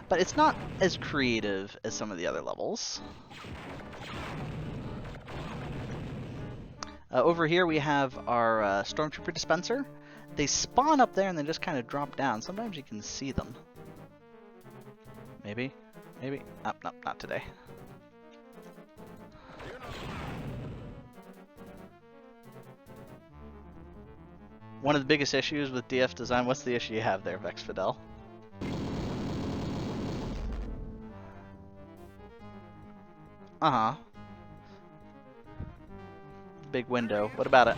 but it's not as creative as some of the other levels. Over here we have our Stormtrooper dispenser. They spawn up there and then just kind of drop down. Sometimes you can see them. Maybe? Maybe? Oh, no, not today. One of the biggest issues with DF design, what's the issue you have there, Vex Fidel? Uh-huh. Big window. What about it?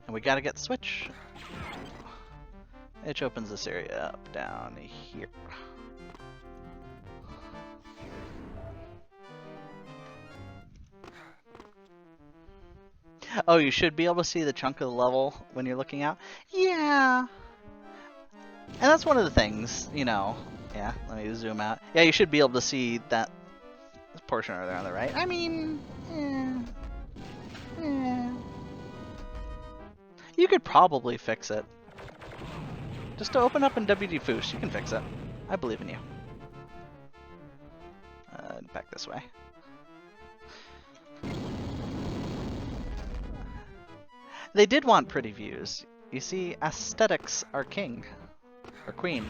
And we gotta get the switch. Which opens this area up down here. Oh, you should be able to see the chunk of the level when you're looking out? Yeah. And that's one of the things, you know. Yeah, let me zoom out. Yeah, you should be able to see that portion over there on the right. I mean, you could probably fix it. Just to open up in WD Foos, you can fix it. I believe in you. Back this way. They did want pretty views. You see, aesthetics are king. Or queen.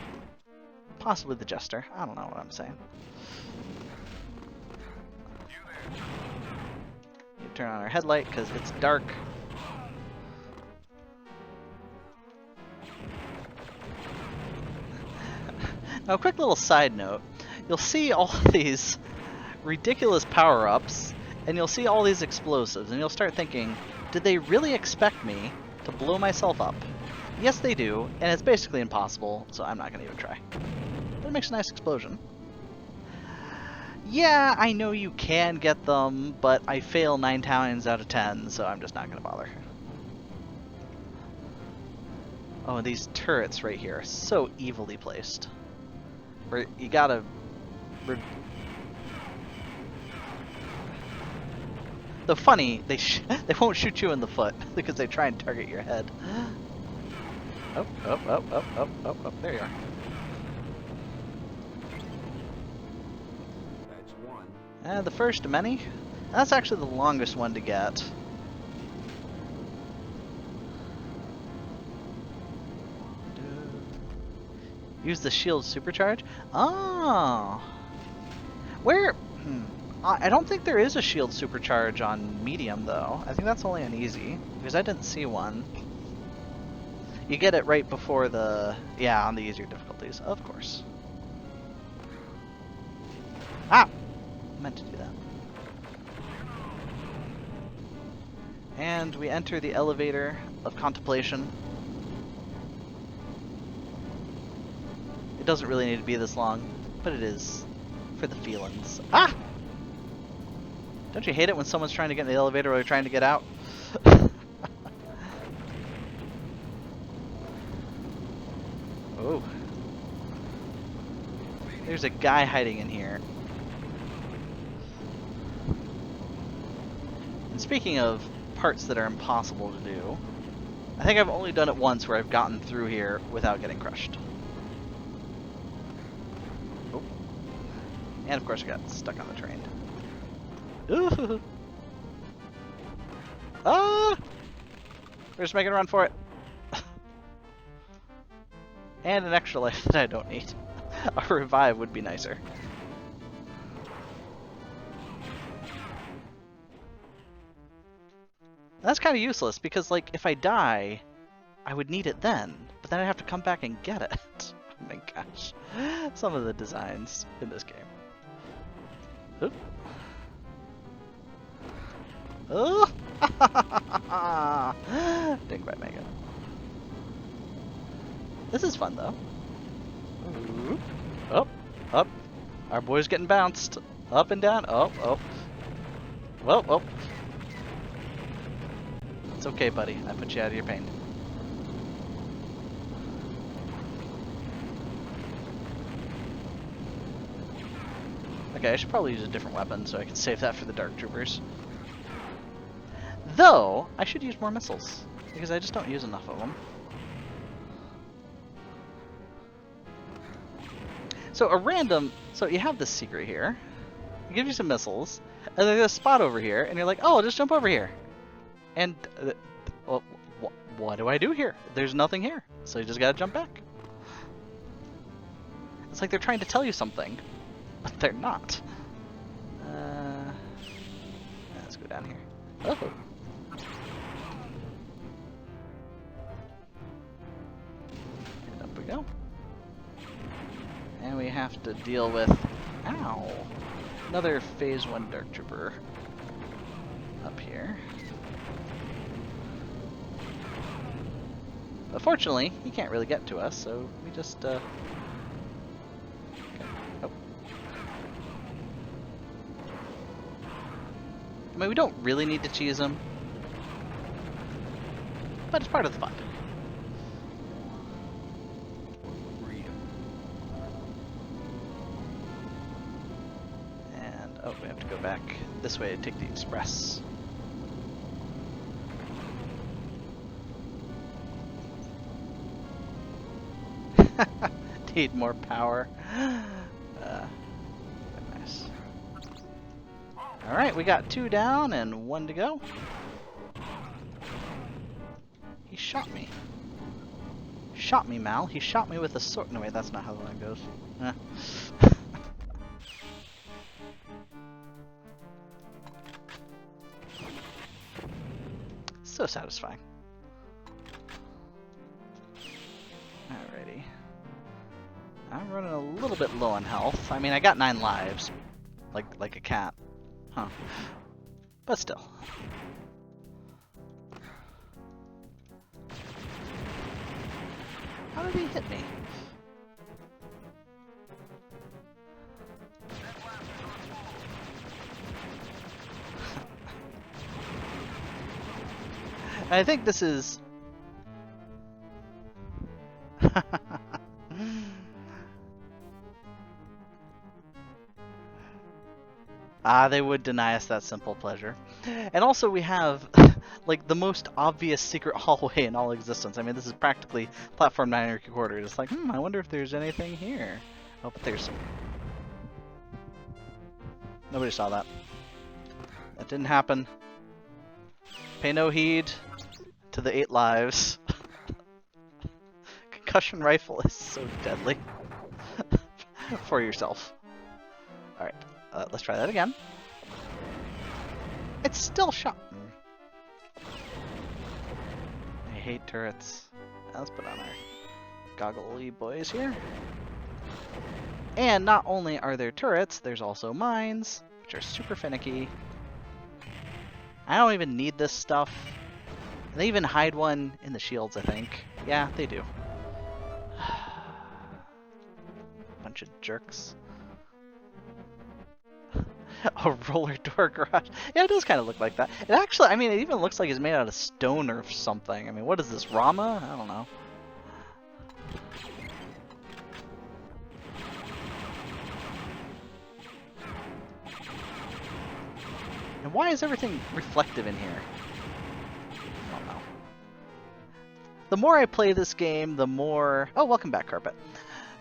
Possibly the jester. I don't know what I'm saying. You turn on our headlight because it's dark. Now, a quick little side note. You'll see all these ridiculous power-ups, and you'll see all these explosives, and you'll start thinking, did they really expect me to blow myself up? Yes, they do, and it's basically impossible, so I'm not going to even try. But it makes a nice explosion. Yeah, I know you can get them, but I fail 9 times out of 10, so I'm just not going to bother. Oh, and these turrets right here are so evilly placed. Where you gotta... Though funny, they won't shoot you in the foot because they try and target your head. Oh, oh, oh, oh, oh, oh, oh, there you are. That's one. The first of many. That's actually the longest one to get. Use the shield supercharge? Oh! Where... I don't think there is a shield supercharge on medium, though. I think that's only on easy, because I didn't see one. You get it right before the... Yeah, on the easier difficulties, of course. Ah! I meant to do that. And we enter the elevator of contemplation. It doesn't really need to be this long, but it is for the feelings. Ah! Don't you hate it when someone's trying to get in the elevator while you're trying to get out? Oh. There's a guy hiding in here. And speaking of parts that are impossible to do, I think I've only done it once where I've gotten through here without getting crushed. Oh. And of course I got stuck on the train. Ooh. Ah! We're just making a run for it. And an extra life that I don't need. A revive would be nicer. That's kind of useless because, like, if I die, I would need it then. But then I'd have to come back and get it. Oh my gosh. Some of the designs in this game. Oop. Oh! Didn't quite make it. This is fun though. Up, up, Our boy's getting bounced. Up and down. Oh, oh. Well, oh. It's okay, buddy. I put you out of your pain. Okay, I should probably use a different weapon so I can save that for the Dark Troopers. Though, I should use more missiles, because I just don't use enough of them. So so you have this secret here. It gives you some missiles, and there's a spot over here, and you're like, oh, I'll just jump over here. And, well, what do I do here? There's nothing here, so you just gotta jump back. It's like they're trying to tell you something, but they're not. Let's go down here. Oh. And up we go. And we have to deal with, ow, another Phase 1 Dark Trooper up here. But fortunately, he can't really get to us, so we just, okay. Oh. I mean, we don't really need to cheese him, but it's part of the fun. And, oh, we have to go back this way to take the express. Need more power. Nice. Alright, we got 2 down and 1 to go. He shot me. Shot me, Mal. He shot me with a sword. No, wait, that's not how the line goes. So satisfying. Alrighty. I'm running a little bit low on health. I mean, I got 9 lives. Like a cat. Huh. But still. How did he hit me? I think this is... they would deny us that simple pleasure. And also we have, like, the most obvious secret hallway in all existence. I mean, this is practically platform 9 3/4. It's like, I wonder if there's anything here. Oh, but there's... Nobody saw that. That didn't happen. Pay no heed to the 8 lives. Concussion rifle is so deadly. For yourself. Alright, let's try that again. It's still shot. I hate turrets. Let's put on our goggly boys here. And not only are there turrets, there's also mines, which are super finicky. I don't even need this stuff. They even hide one in the shields, I think. Yeah, they do. Bunch of jerks. A roller door garage. Yeah, it does kind of look like that. It actually, I mean, it even looks like it's made out of stone or something. I mean, what is this, Rama? I don't know. And why is everything reflective in here? I don't know. The more I play this game, the more... Oh, welcome back, Carpet.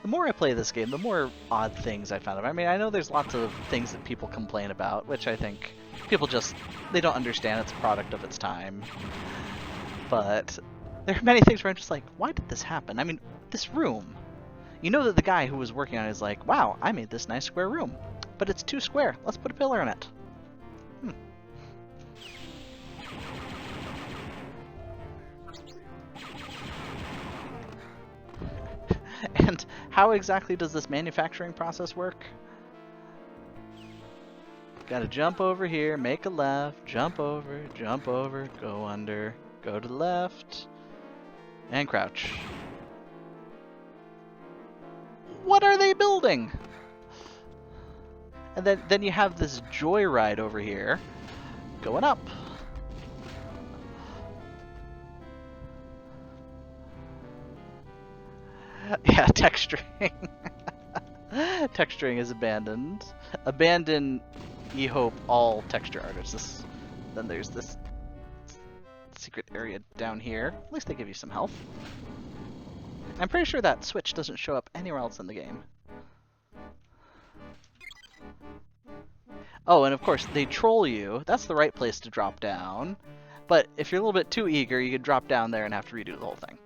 The more I play this game, the more odd things I found. I mean, I know there's lots of things that people complain about, which I think people just, they don't understand it's a product of its time. But there are many things where I'm just like, why did this happen? I mean, this room. You know that the guy who was working on it is like, wow, I made this nice square room. But it's too square. Let's put a pillar in it. And how exactly does this manufacturing process work? Gotta jump over here, make a left, jump over, go under, go to the left, and crouch. What are they building? And then you have this joyride over here, going up. Yeah, texturing. Texturing is abandoned. Abandon, ye hope, all texture artists. Then there's this secret area down here. At least they give you some health. I'm pretty sure that switch doesn't show up anywhere else in the game. Oh, and of course, they troll you. That's the right place to drop down. But if you're a little bit too eager, you could drop down there and have to redo the whole thing.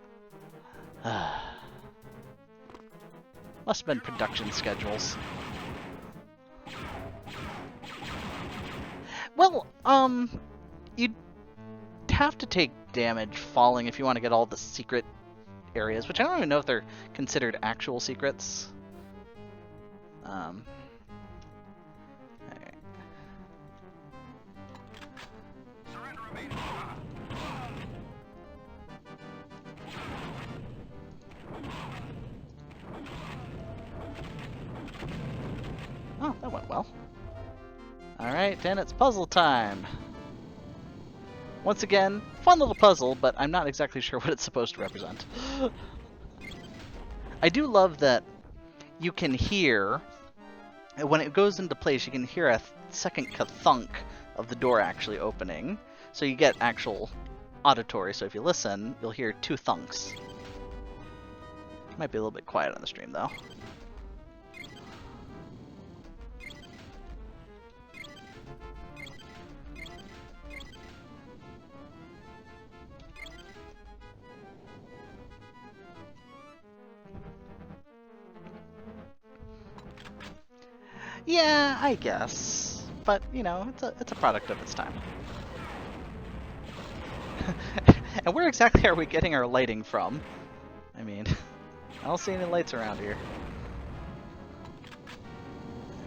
Must have been production schedules. Well, you'd have to take damage falling if you want to get all the secret areas, which I don't even know if they're considered actual secrets. Alright. Oh, that went well. Alright, then it's puzzle time. Once again, fun little puzzle, but I'm not exactly sure what it's supposed to represent. I do love that you can hear, when it goes into place, you can hear a second ka-thunk of the door actually opening. So you get actual auditory, so if you listen, you'll hear two thunks. Might be a little bit quiet on the stream, though. Yeah, I guess. But, you know, it's a product of its time. And where exactly are we getting our lighting from? I mean, I don't see any lights around here.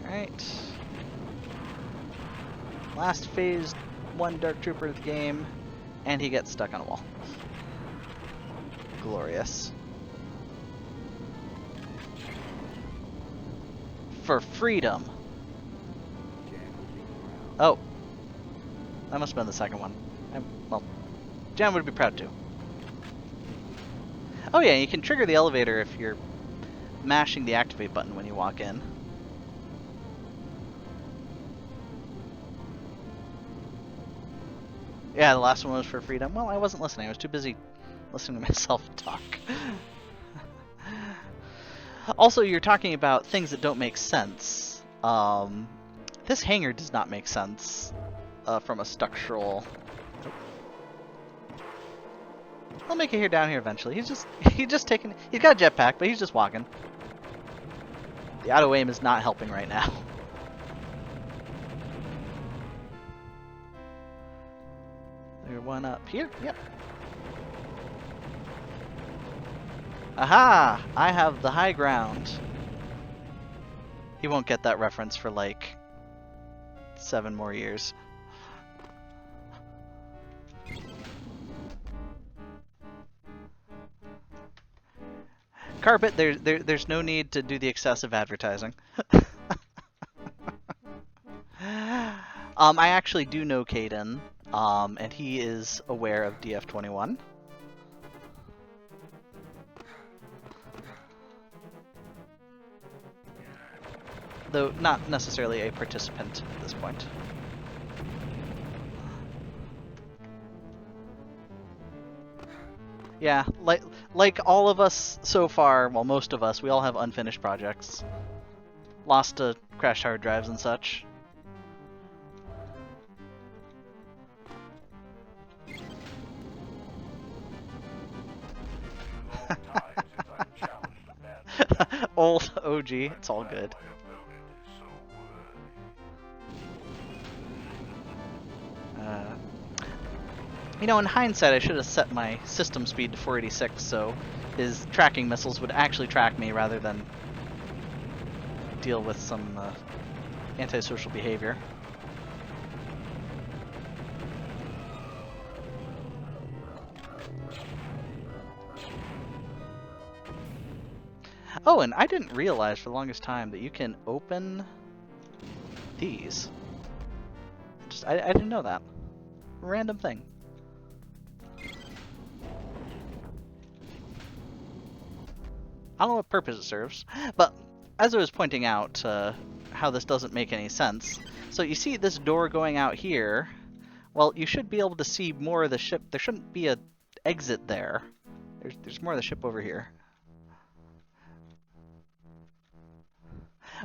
Alright. Last phase 1 Dark Trooper of the game, and he gets stuck on a wall. Glorious. For freedom. Oh. That must have been the second one. Well, Jan would be proud too. Oh yeah, you can trigger the elevator if you're mashing the activate button when you walk in. Yeah, the last one was for freedom. Well, I wasn't listening. I was too busy listening to myself talk. Also, you're talking about things that don't make sense. This hangar does not make sense from a structural. I'll make it here down here eventually. He's just taking. He's got a jetpack, but he's just walking. The auto aim is not helping right now. There's one up here. Yep. Aha! I have the high ground. He won't get that reference for like 7 more years. Carpet, there's no need to do the excessive advertising. I actually do know Caden, and he is aware of DF21. Though not necessarily a participant at this point. Yeah, like all of us so far, well, most of us, we all have unfinished projects. Lost to crashed hard drives and such. Old OG, it's all good. You know, in hindsight, I should have set my system speed to 486 so his tracking missiles would actually track me rather than deal with some antisocial behavior. Oh, and I didn't realize for the longest time that you can open these. I didn't know that. Random thing. I don't know what purpose it serves, but as I was pointing out how this doesn't make any sense, so you see this door going out here, well, you should be able to see more of the ship. There shouldn't be a exit there. There's more of the ship over here.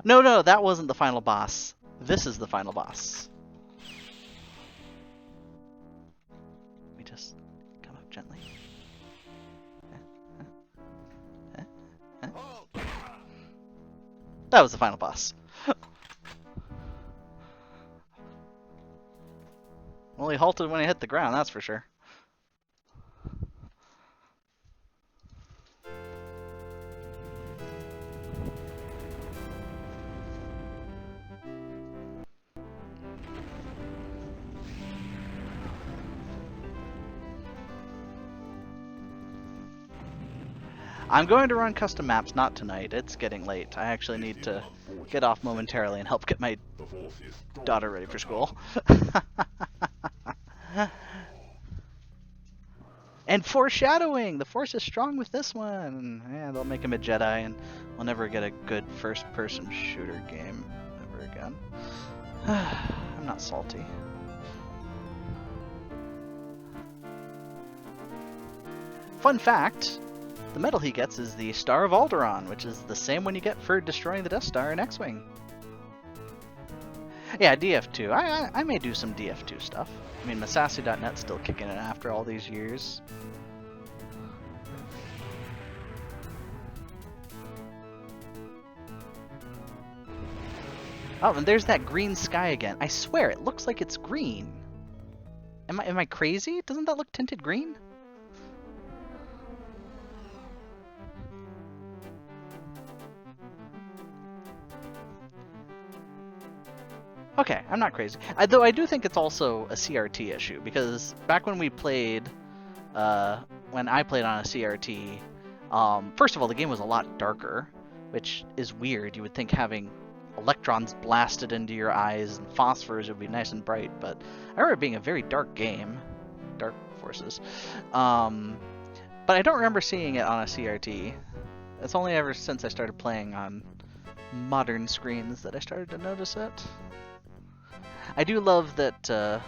No, that wasn't the final boss. This is the final boss. We just come up gently. That was the final boss. Well, he halted when he hit the ground, that's for sure. I'm going to run custom maps, not tonight. It's getting late. I actually need to get off momentarily and help get my daughter ready for school. And foreshadowing! The Force is strong with this one! Yeah, they'll make him a Jedi and we'll never get a good first-person shooter game ever again. I'm not salty. Fun fact! The medal he gets is the Star of Alderaan, which is the same one you get for destroying the Death Star in X-Wing. Yeah, DF2. I may do some DF2 stuff. I mean, Masasu.net's still kicking it after all these years. Oh, and there's that green sky again. I swear, it looks like it's green. Am I crazy? Doesn't that look tinted green? Okay, I'm not crazy. Though I do think it's also a CRT issue, because back when we played, when I played on a CRT, first of all, the game was a lot darker, which is weird. You would think having electrons blasted into your eyes and phosphors would be nice and bright, but I remember it being a very dark game. Dark Forces. But I don't remember seeing it on a CRT. It's only ever since I started playing on modern screens that I started to notice it. I do love that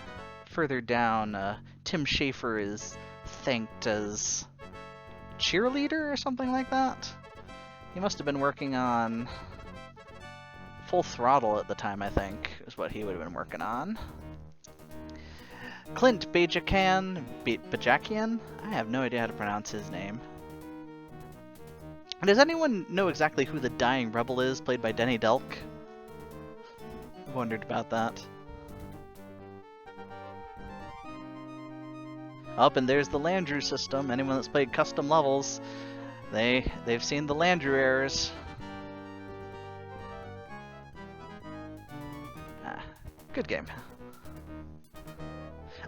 further down, Tim Schafer is thanked as cheerleader or something like that. He must have been working on Full Throttle at the time, I think, is what he would have been working on. Clint Bajakian? I have no idea how to pronounce his name. Does anyone know exactly who the Dying Rebel is, played by Denny Delk? I wondered about that. Up, and there's the Landru system. Anyone that's played custom levels, they've seen the Landru errors. Good game.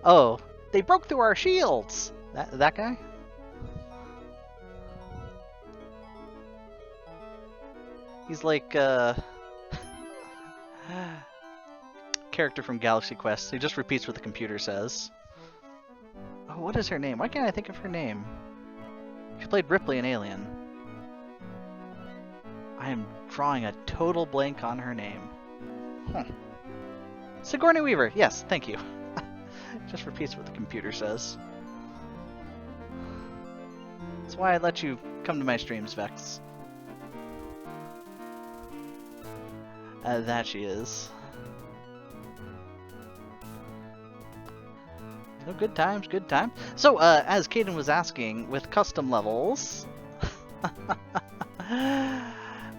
Oh, they broke through our shields! That guy? He's like, character from Galaxy Quest. He just repeats what the computer says. Oh, what is her name? Why can't I think of her name? She played Ripley in Alien. I am drawing a total blank on her name. Huh. Sigourney Weaver! Yes, thank you. Just repeats what the computer says. That's why I let you come to my streams, Vex. That she is. So good times, good times. So, as Caden was asking, with custom levels...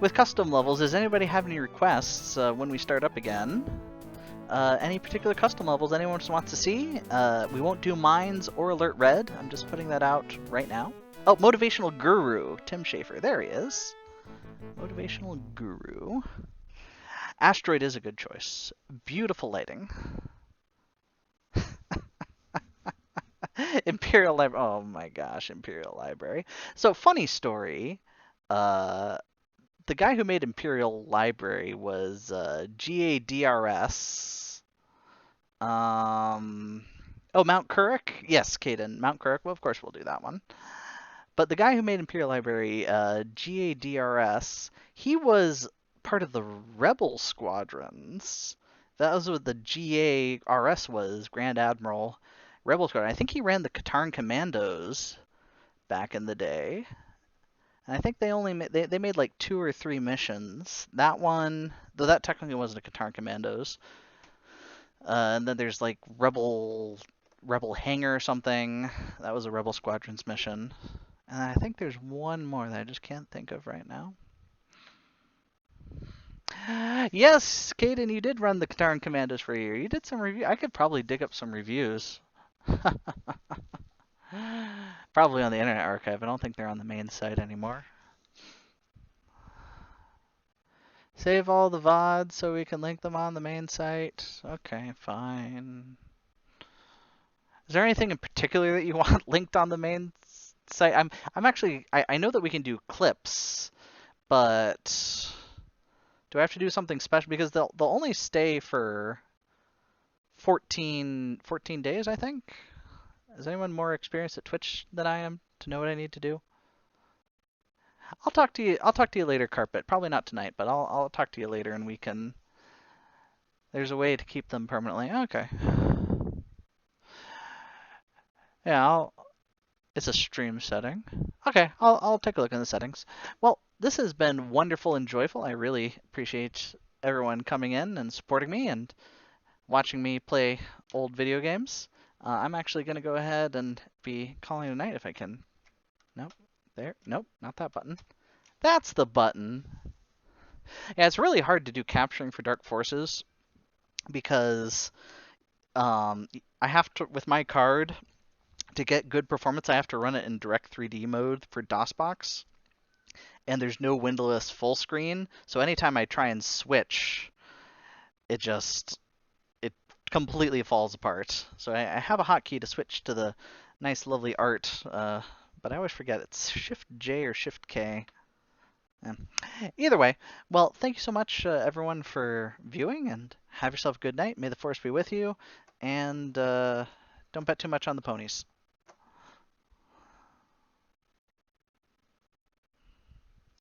with custom levels, does anybody have any requests when we start up again? Any particular custom levels anyone just wants to see? We won't do Mines or Alert Red. I'm just putting that out right now. Oh, Motivational Guru. Tim Schafer. There he is. Motivational Guru. Asteroid is a good choice. Beautiful lighting. Imperial Library. Oh my gosh, Imperial Library. So, funny story. The the guy who made Imperial Library was GADRS. Oh, Mount Currick? Yes, Caden. Mount Currick. Well, of course we'll do that one. But the guy who made Imperial Library, GADRS, he was part of the Rebel Squadrons. That was what the GARS was, Grand Admiral Rebel Squadron. I think he ran the Katarn Commandos back in the day. And I think they only they made like 2 or 3 missions. That one, though that technically wasn't a Katarn Commandos. And then there's like Rebel Hangar or something. That was a Rebel Squadrons mission. And I think there's one more that I just can't think of right now. Yes, Caden, you did run the Katarn Commandos for a year. You did some review. I could probably dig up some reviews. Probably on the Internet Archive. I don't think they're on the main site anymore. Save all the VODs so we can link them on the main site. Okay, fine. Is there anything in particular that you want linked on the main site? I'm actually I know that we can do clips, but do I have to do something special? Because they'll only stay for 14 days, I think. Is anyone more experienced at Twitch than I am to know what I need to do? I'll talk to you later, Carpet. Probably not tonight, but I'll talk to you later and we can. There's a way to keep them permanently. Okay. Yeah, it's a stream setting. Okay, I'll take a look in the settings. Well, this has been wonderful and joyful. I really appreciate everyone coming in and supporting me and watching me play old video games. I'm actually going to go ahead and be calling it a night if I can. Nope. There. Nope, not that button. That's the button. Yeah, it's really hard to do capturing for Dark Forces because I have to, with my card, to get good performance, I have to run it in Direct 3D mode for DOSBox. And there's no windowless full screen, so anytime I try and switch, it completely falls apart. So I have a hotkey to switch to the nice, lovely art, but I always forget it's Shift J or Shift K. Either way, well, thank you so much, everyone, for viewing, and have yourself a good night. May the force be with you, and don't bet too much on the ponies.